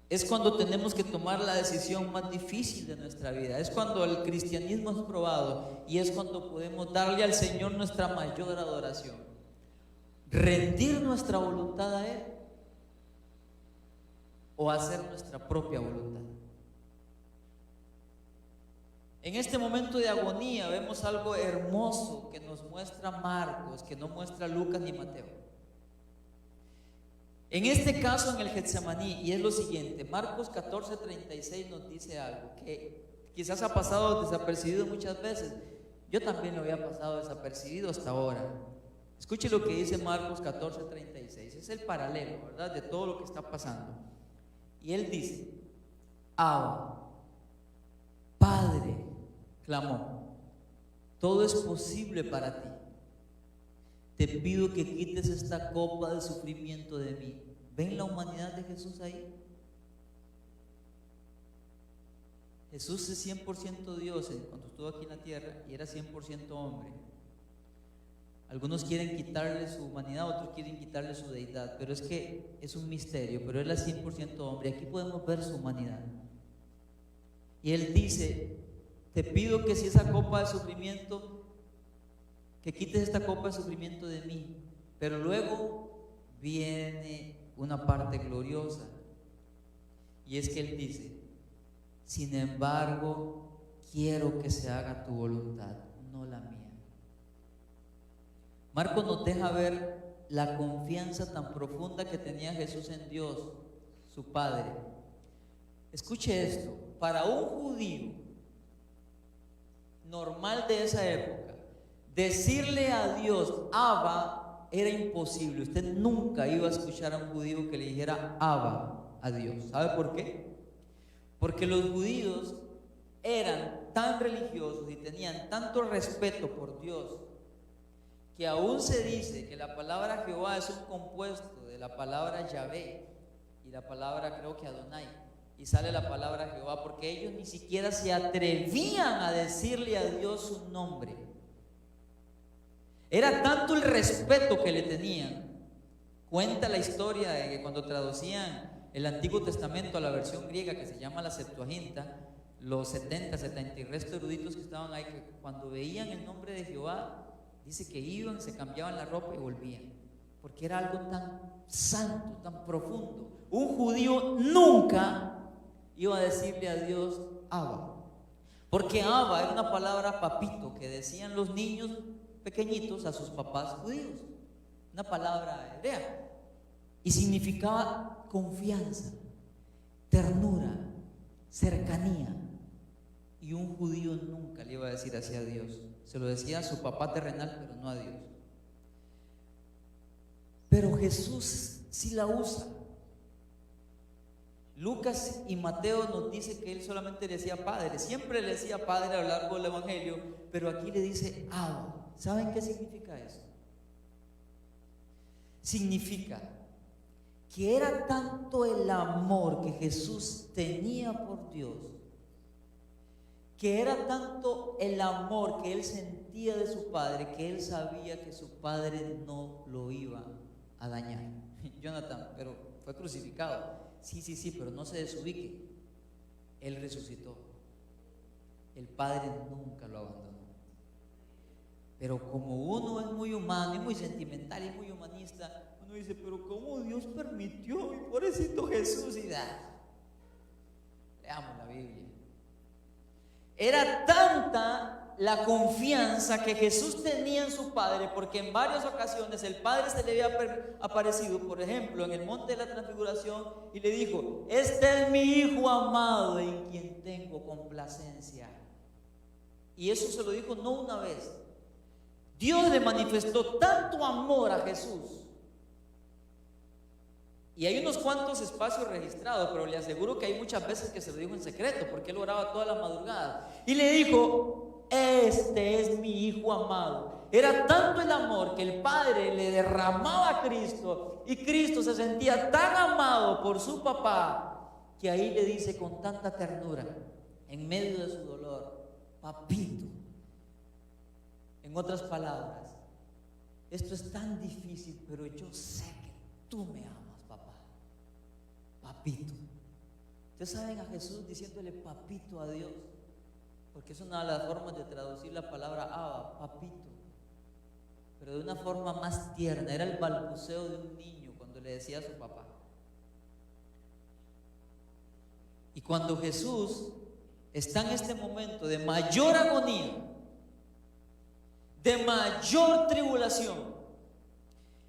es cuando tenemos que tomar la decisión más difícil de nuestra vida. Es cuando el cristianismo es probado y es cuando podemos darle al Señor nuestra mayor adoración. Rendir nuestra voluntad a Él o hacer nuestra propia voluntad. En este momento de agonía vemos algo hermoso que nos muestra Marcos, que no muestra Lucas ni Mateo. En este caso, en el Getsemaní, y es lo siguiente: Marcos 14:36 nos dice algo que quizás ha pasado desapercibido muchas veces. Yo también lo había pasado desapercibido hasta ahora. Escuche lo que dice Marcos 14:36. Es el paralelo, ¿verdad?, de todo lo que está pasando. Y él dice: Abba, Padre, clamó, todo es posible para ti. Te pido que quites esta copa de sufrimiento de mí. ¿Ven la humanidad de Jesús ahí? Jesús es 100% Dios cuando estuvo aquí en la tierra, y era 100% hombre. Algunos quieren quitarle su humanidad, otros quieren quitarle su deidad, pero es que es un misterio. Pero él es 100% hombre. Aquí podemos ver su humanidad. Y él dice: te pido que si esa copa de sufrimiento, que quites esta copa de sufrimiento de mí. Pero luego viene una parte gloriosa, y es que él dice: sin embargo, quiero que se haga tu voluntad, no la mía. Marcos nos deja ver la confianza tan profunda que tenía Jesús en Dios, su Padre. Escuche esto: para un judío normal de esa época, decirle a Dios Abba era imposible. Usted nunca iba a escuchar a un judío que le dijera Abba a Dios. ¿Sabe por qué? Porque los judíos eran tan religiosos y tenían tanto respeto por Dios, que aún se dice que la palabra Jehová es un compuesto de la palabra Yahvé y la palabra, creo que Adonai, y sale la palabra Jehová, porque ellos ni siquiera se atrevían a decirle a Dios su nombre. Era tanto el respeto que le tenían. Cuenta la historia de que cuando traducían el Antiguo Testamento a la versión griega, que se llama la Septuaginta, los 70 y resto eruditos que estaban ahí, que cuando veían el nombre de Jehová, dice que iban, se cambiaban la ropa y volvían, porque era algo tan santo, tan profundo. Un judío nunca iba a decirle a Dios Abba, porque Abba era una palabra papito que decían los niños pequeñitos a sus papás judíos, una palabra hebrea, y significaba confianza, ternura, cercanía. Y un judío nunca le iba a decir así a Dios. Se lo decía a su papá terrenal, pero no a Dios. Pero Jesús sí la usa. Lucas y Mateo nos dice que él solamente le decía Padre. Siempre le decía Padre a lo largo del Evangelio, pero aquí le dice Abba. ¿Saben qué significa eso? Significa que era tanto el amor que Jesús tenía por Dios, que era tanto el amor que él sentía de su Padre, que él sabía que su Padre no lo iba a dañar. Jonathan, pero fue crucificado. Sí, pero no se desubique. Él resucitó. El Padre nunca lo abandonó. Pero como uno es muy humano y muy sentimental y muy humanista, uno dice: pero ¿cómo Dios permitió? Mi pobrecito Jesús. Y leamos la Biblia. Era tanta la confianza que Jesús tenía en su Padre, porque en varias ocasiones el Padre se le había aparecido, por ejemplo, en el monte de la transfiguración, y le dijo: este es mi Hijo amado en quien tengo complacencia. Y eso se lo dijo no una vez. Dios le manifestó tanto amor a Jesús. Y hay unos cuantos espacios registrados, pero le aseguro que hay muchas veces que se lo dijo en secreto, porque él oraba toda la madrugada. Y le dijo: este es mi Hijo amado. Era tanto el amor que el Padre le derramaba a Cristo, y Cristo se sentía tan amado por su papá, que ahí le dice con tanta ternura, en medio de su dolor: papito. En otras palabras, esto es tan difícil, pero yo sé que tú me amas, papá. Papito. Ustedes saben a Jesús diciéndole papito a Dios, porque es una de las formas de traducir la palabra Abba, papito, pero de una forma más tierna. Era el balbuceo de un niño cuando le decía a su papá. Y cuando Jesús está en este momento de mayor agonía, de mayor tribulación,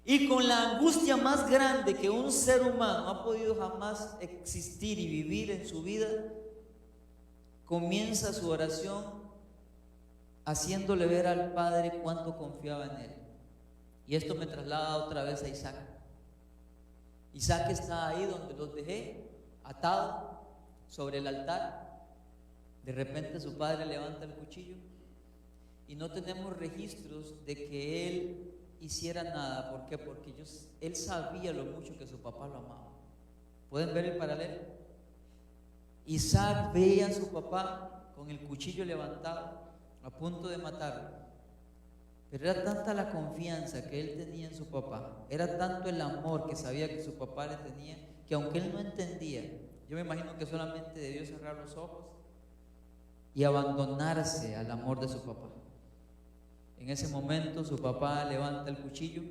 y con la angustia más grande que un ser humano ha podido jamás existir y vivir en su vida, comienza su oración haciéndole ver al Padre cuánto confiaba en él. Y esto me traslada otra vez a Isaac. Isaac está ahí donde los dejé, atado sobre el altar. De repente su padre levanta el cuchillo y no tenemos registros de que él hiciera nada. ¿Por qué? Porque él sabía lo mucho que su papá lo amaba. ¿Pueden ver el paralelo? Isaac veía a su papá con el cuchillo levantado, a punto de matarlo, pero era tanta la confianza que él tenía en su papá, era tanto el amor que sabía que su papá le tenía, que aunque él no entendía, yo me imagino que solamente debió cerrar los ojos y abandonarse al amor de su papá. En ese momento su papá levanta el cuchillo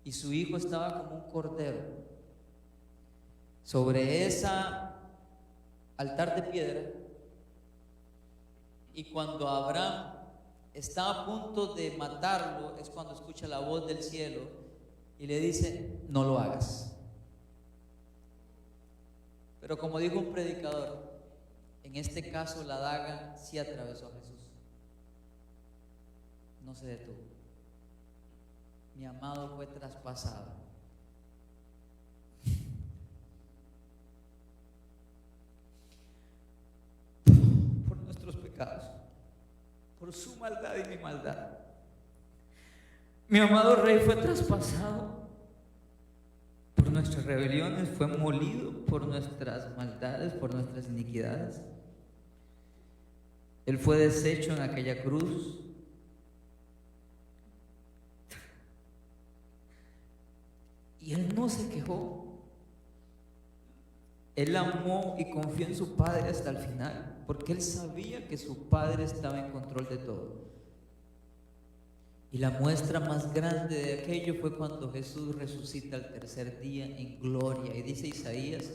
y su hijo estaba como un cordero sobre esa altar de piedra. Y cuando Abraham está a punto de matarlo, es cuando escucha la voz del cielo y le dice: no lo hagas. Pero como dijo un predicador, en este caso la daga sí atravesó a Jesús. No se detuvo. Mi amado fue traspasado. Por nuestros pecados, por su maldad y mi maldad. Mi amado Rey fue traspasado por nuestras rebeliones, fue molido por nuestras maldades, por nuestras iniquidades. Él fue deshecho en aquella cruz. Y él no se quejó. Él amó y confió en su Padre hasta el final, porque él sabía que su Padre estaba en control de todo. Y la muestra más grande de aquello fue cuando Jesús resucita al tercer día en gloria. Y dice Isaías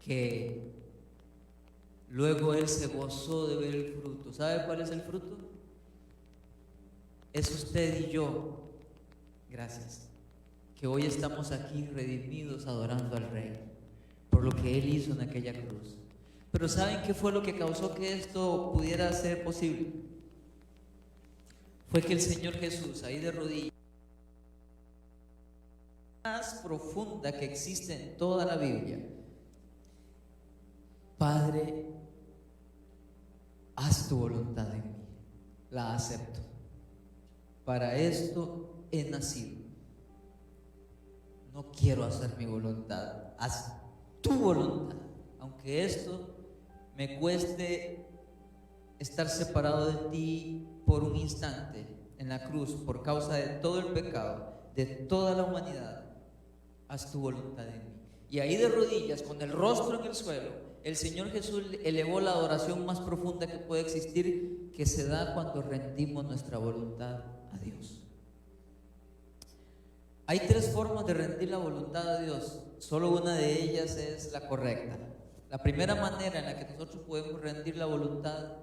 que luego él se gozó de ver el fruto. ¿Sabe cuál es el fruto? Es usted y yo. Gracias. Que hoy estamos aquí redimidos adorando al Rey por lo que Él hizo en aquella cruz. Pero ¿saben qué fue lo que causó que esto pudiera ser posible? Fue que el Señor Jesús, ahí de rodillas, más profunda que existe en toda la Biblia: Padre, haz tu voluntad en mí. La acepto. Para esto he nacido. No quiero hacer mi voluntad, haz tu voluntad. Aunque esto me cueste estar separado de ti por un instante en la cruz por causa de todo el pecado de toda la humanidad, haz tu voluntad en mí. Y ahí de rodillas, con el rostro en el suelo, el Señor Jesús elevó la adoración más profunda que puede existir, que se da cuando rendimos nuestra voluntad a Dios. Hay tres formas de rendir la voluntad a Dios, solo una de ellas es la correcta. La primera manera en la que nosotros podemos rendir la voluntad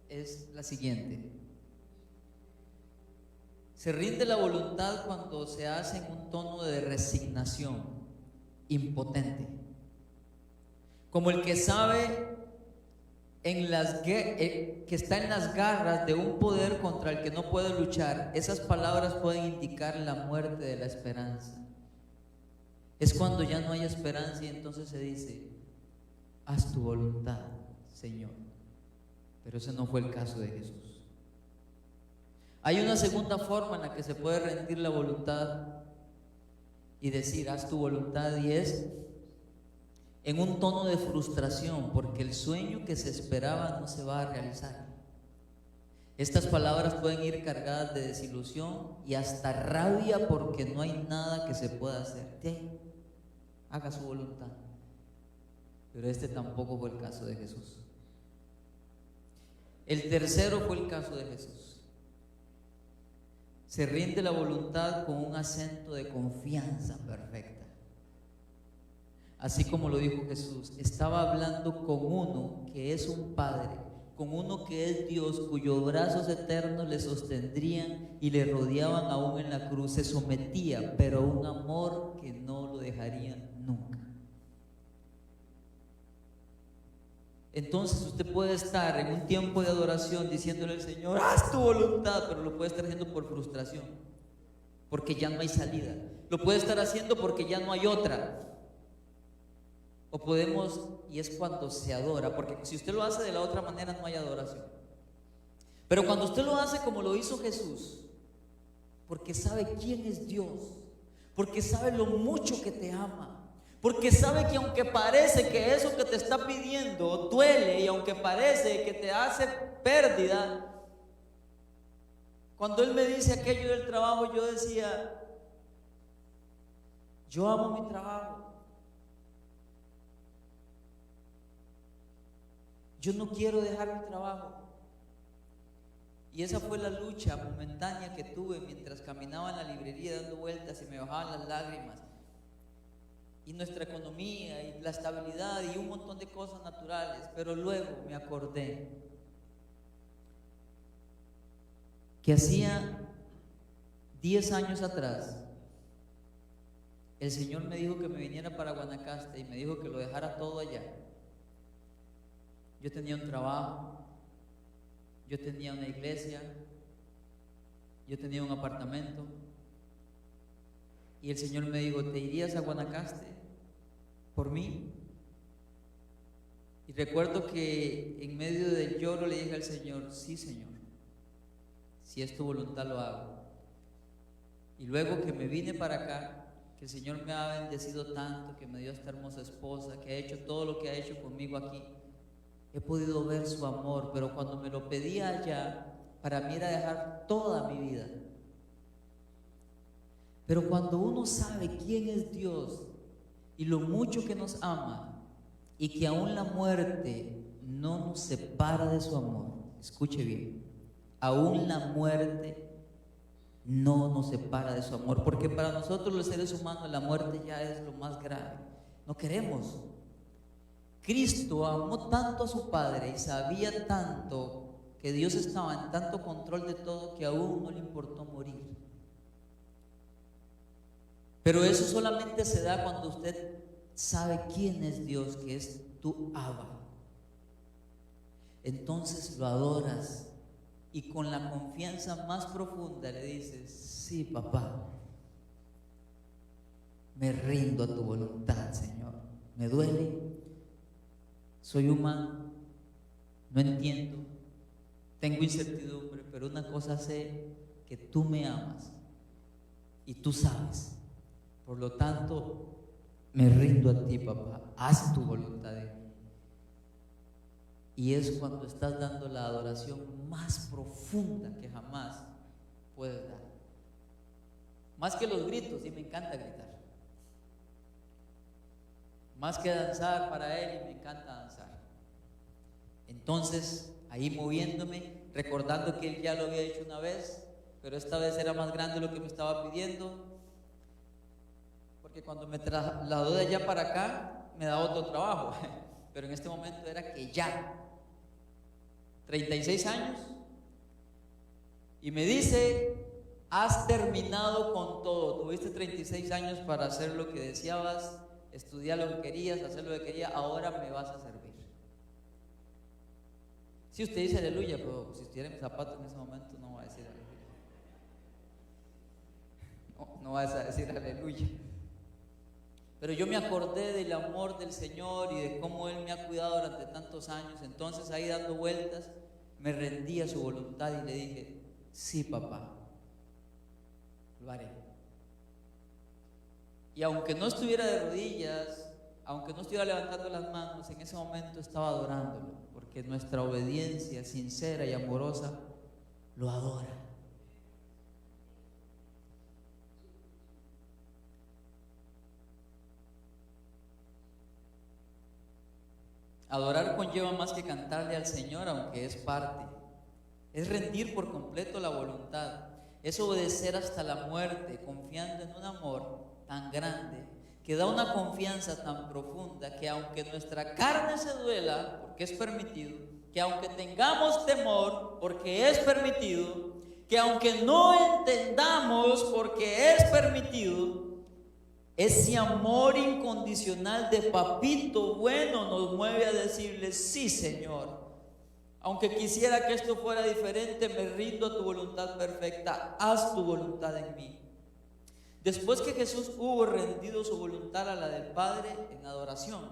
es la siguiente. Se rinde la voluntad cuando se hace en un tono de resignación, impotente, como el que sabe que está en las garras de un poder contra el que no puede luchar. Esas palabras pueden indicar la muerte de la esperanza. Es cuando ya no hay esperanza y entonces se dice: haz tu voluntad, Señor. Pero ese no fue el caso de Jesús. Hay una segunda forma en la que se puede rendir la voluntad y decir: haz tu voluntad, y es en un tono de frustración, porque el sueño que se esperaba no se va a realizar. Estas palabras pueden ir cargadas de desilusión y hasta rabia, porque no hay nada que se pueda hacer. Haga su voluntad. Pero este tampoco fue el caso de Jesús. El tercero fue el caso de Jesús. Se rinde la voluntad con un acento de confianza perfecta. Así como lo dijo Jesús, estaba hablando con uno que es un Padre, con uno que es Dios, cuyos brazos eternos le sostendrían y le rodeaban aún en la cruz. Se sometía, pero un amor que no lo dejaría nunca. Entonces usted puede estar en un tiempo de adoración diciéndole al Señor: haz tu voluntad, pero lo puede estar haciendo por frustración, porque ya no hay salida. Lo puede estar haciendo porque ya no hay otra. O podemos, y es cuando se adora, porque si usted lo hace de la otra manera no hay adoración. Pero cuando usted lo hace como lo hizo Jesús, porque sabe quién es Dios, porque sabe lo mucho que te ama, porque sabe que aunque parece que eso que te está pidiendo duele, y aunque parece que te hace pérdida, cuando Él me dice aquello del trabajo, yo decía: yo amo mi trabajo. Yo no quiero dejar mi trabajo. Y esa fue la lucha momentánea que tuve mientras caminaba en la librería dando vueltas y me bajaban las lágrimas. Y nuestra economía y la estabilidad y un montón de cosas naturales. Pero luego me acordé que hacía 10 años atrás el Señor me dijo que me viniera para Guanacaste y me dijo que lo dejara todo allá. Yo tenía un trabajo, yo tenía una iglesia, yo tenía un apartamento, y el Señor me dijo: ¿te irías a Guanacaste por mí? Y recuerdo que en medio del lloro le dije al Señor: sí, Señor, si es tu voluntad lo hago. Y luego que me vine para acá, que el Señor me ha bendecido tanto, que me dio esta hermosa esposa, que ha hecho todo lo que ha hecho conmigo aquí, he podido ver su amor. Pero cuando me lo pedía allá, para mí era dejar toda mi vida. Pero cuando uno sabe quién es Dios y lo mucho que nos ama, y que aún la muerte no nos separa de su amor, escuche bien, aún la muerte no nos separa de su amor, porque para nosotros los seres humanos la muerte ya es lo más grave. No queremos. Cristo amó tanto a su Padre y sabía tanto que Dios estaba en tanto control de todo, que aún no le importó morir. Pero eso solamente se da cuando usted sabe quién es Dios, que es tu Abba. Entonces lo adoras y con la confianza más profunda le dices: sí, papá, me rindo a tu voluntad, Señor. Me duele, soy humano, no entiendo, tengo incertidumbre, pero una cosa sé, que tú me amas y tú sabes. Por lo tanto, me rindo a ti, papá, haz tu voluntad en mí. Y es cuando estás dando la adoración más profunda que jamás puedes dar. Más que los gritos, y me encanta gritar. Más que danzar para Él, y me encanta danzar. Entonces, ahí moviéndome, recordando que Él ya lo había hecho una vez, pero esta vez era más grande lo que me estaba pidiendo, porque cuando me trasladó de allá para acá, me daba otro trabajo, pero en este momento era que ya 36 años, y me dice: has terminado con todo, tuviste 36 años para hacer lo que deseabas, estudiar lo que querías, hacer lo que querías, ahora me vas a servir. Si usted dice aleluya, pero si estuviera en mis zapatos en ese momento no va a decir aleluya. No vas a decir aleluya. Pero yo me acordé del amor del Señor y de cómo Él me ha cuidado durante tantos años. Entonces, ahí dando vueltas, me rendí a su voluntad y le dije: sí, papá, lo haré. Y aunque no estuviera de rodillas, aunque no estuviera levantando las manos, en ese momento estaba adorándolo, porque nuestra obediencia sincera y amorosa lo adora. Adorar conlleva más que cantarle al Señor, aunque es parte. Es rendir por completo la voluntad. Es obedecer hasta la muerte, confiando en un amor tan grande, que da una confianza tan profunda, que aunque nuestra carne se duela, porque es permitido, que aunque tengamos temor, porque es permitido, que aunque no entendamos, porque es permitido, ese amor incondicional de papito bueno nos mueve a decirle: sí, Señor, aunque quisiera que esto fuera diferente, me rindo a tu voluntad perfecta, haz tu voluntad en mí. Después que Jesús hubo rendido su voluntad a la del Padre en adoración,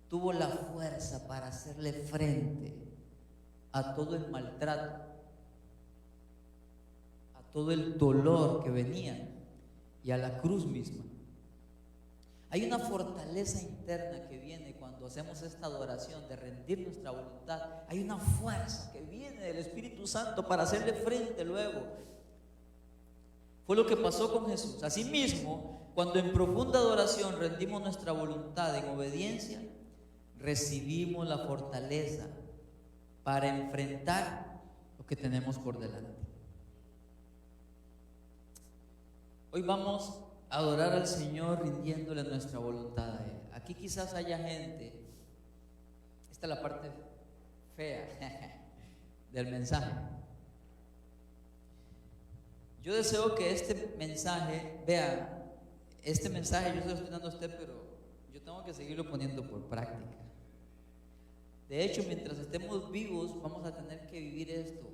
tuvo la fuerza para hacerle frente a todo el maltrato, a todo el dolor que venía y a la cruz misma. Hay una fortaleza interna que viene cuando hacemos esta adoración de rendir nuestra voluntad. Hay una fuerza que viene del Espíritu Santo para hacerle frente luego. Fue lo que pasó con Jesús. Asimismo, cuando en profunda adoración rendimos nuestra voluntad en obediencia, recibimos la fortaleza para enfrentar lo que tenemos por delante. Hoy vamos a adorar al Señor rindiéndole nuestra voluntad a Él. Aquí quizás haya gente, esta es la parte fea del mensaje. Yo deseo que este mensaje, vean, este mensaje yo se lo estoy dando a usted, pero yo tengo que seguirlo poniendo por práctica. De hecho, mientras estemos vivos, vamos a tener que vivir esto.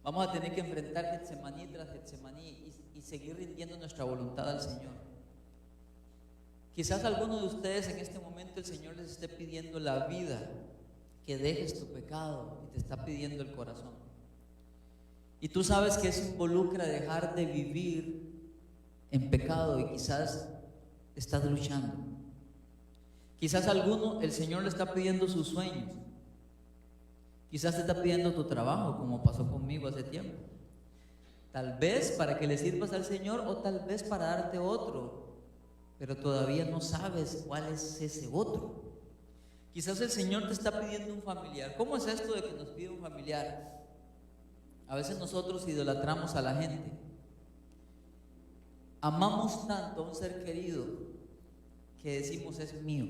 Vamos a tener que enfrentar Getsemaní tras Getsemaní y seguir rindiendo nuestra voluntad al Señor. Quizás alguno de ustedes en este momento el Señor les esté pidiendo la vida, que dejes tu pecado, y te está pidiendo el corazón. Y tú sabes que eso involucra dejar de vivir en pecado y quizás estás luchando. Quizás alguno, el Señor le está pidiendo sus sueños. Quizás te está pidiendo tu trabajo, como pasó conmigo hace tiempo. Tal vez para que le sirvas al Señor o tal vez para darte otro, pero todavía no sabes cuál es ese otro. Quizás el Señor te está pidiendo un familiar. ¿Cómo es esto de que nos pide un familiar? A veces nosotros idolatramos a la gente. Amamos tanto a un ser querido que decimos: es mío.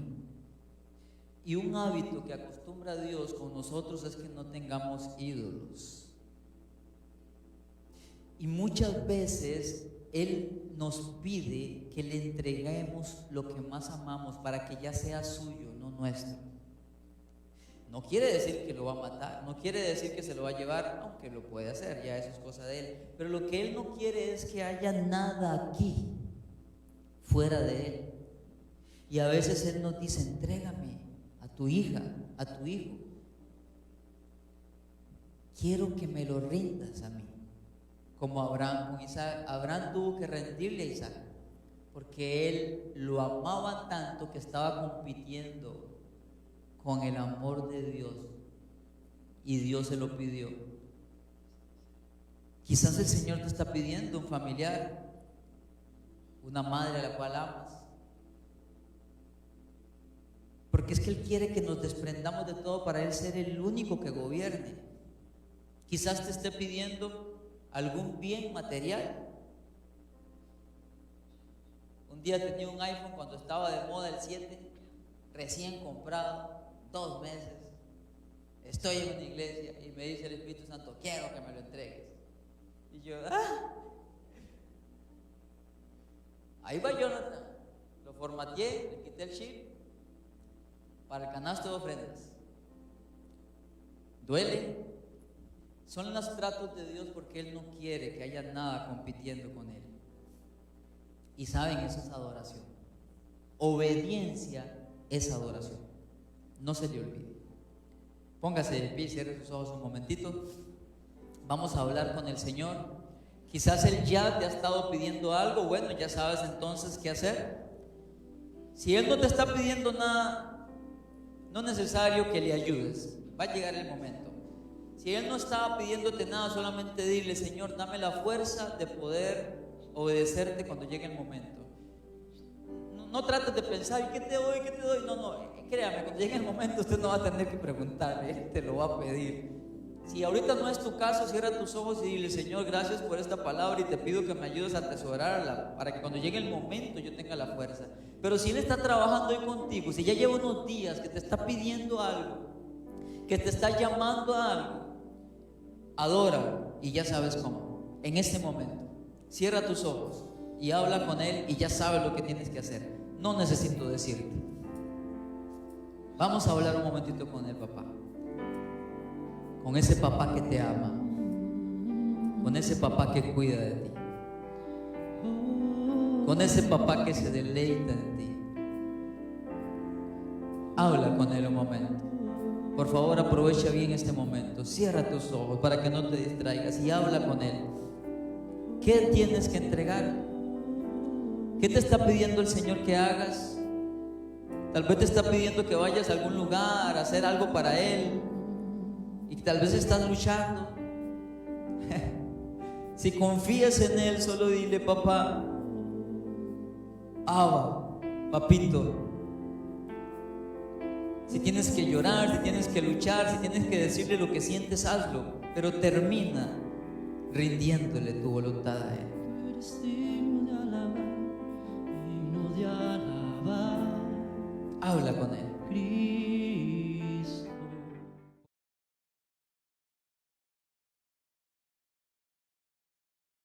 Y un hábito que acostumbra a Dios con nosotros es que no tengamos ídolos. Y muchas veces Él nos pide que le entreguemos lo que más amamos para que ya sea suyo, no nuestro. No quiere decir que lo va a matar, no quiere decir que se lo va a llevar, aunque lo puede hacer, ya eso es cosa de Él. Pero lo que Él no quiere es que haya nada aquí fuera de Él. Y a veces Él nos dice: entrégame a tu hija, a tu hijo. Quiero que me lo rindas a mí. Como Abraham con Isaac. Abraham tuvo que rendirle a Isaac, porque él lo amaba tanto que estaba compitiendo con el amor de Dios, y Dios se lo pidió. Quizás el Señor te está pidiendo un familiar, una madre a la cual amas, porque es que Él quiere que nos desprendamos de todo para Él ser el único que gobierne. Quizás te esté pidiendo algún bien material. Un día tenía un iPhone cuando estaba de moda el 7, recién comprado, 2 meses. estoy en una iglesia y me dice el Espíritu Santo, quiero que me lo entregues. Y yo, ahí va Jonathan, lo formateé, le quité el chip para el canasto de ofrendas. Duele, son los tratos de Dios porque Él no quiere que haya nada compitiendo con Él. Y saben, eso es adoración. Obediencia es adoración. No se le olvide. Póngase de pie, cierre sus ojos un momentito. Vamos a hablar con el Señor. Quizás Él ya te ha estado pidiendo algo. Bueno, ya sabes entonces qué hacer. Si Él no te está pidiendo nada, no es necesario que le ayudes. Va a llegar el momento. Si Él no estaba pidiéndote nada, solamente dile: Señor, dame la fuerza de poder obedecerte cuando llegue el momento. No trates de pensar, ¿y qué te doy? ¿Qué te doy? No, créame, cuando llegue el momento usted no va a tener que preguntarle, Él te lo va a pedir. Si ahorita no es tu caso, cierra tus ojos y dile: Señor, gracias por esta palabra y te pido que me ayudes a atesorarla para que cuando llegue el momento yo tenga la fuerza. Pero si Él está trabajando hoy contigo, si ya lleva unos días que te está pidiendo algo, que te está llamando a algo, adora y ya sabes cómo. En este momento, cierra tus ojos y habla con Él y ya sabes lo que tienes que hacer. No necesito decirte. Vamos a hablar un momentito con el papá. Con ese papá que te ama. Con ese papá que cuida de ti. Con ese papá que se deleita en ti. Habla con Él un momento. Por favor, aprovecha bien este momento. Cierra tus ojos para que no te distraigas y habla con Él. ¿Qué tienes que entregar? ¿Qué te está pidiendo el Señor que hagas? Tal vez te está pidiendo que vayas a algún lugar a hacer algo para Él y tal vez estás luchando. Si confías en Él, solo dile: papá, Abba, papito. Si tienes que llorar, si tienes que luchar, si tienes que decirle lo que sientes, hazlo, pero termina rindiéndole tu voluntad a Él. Habla con Él.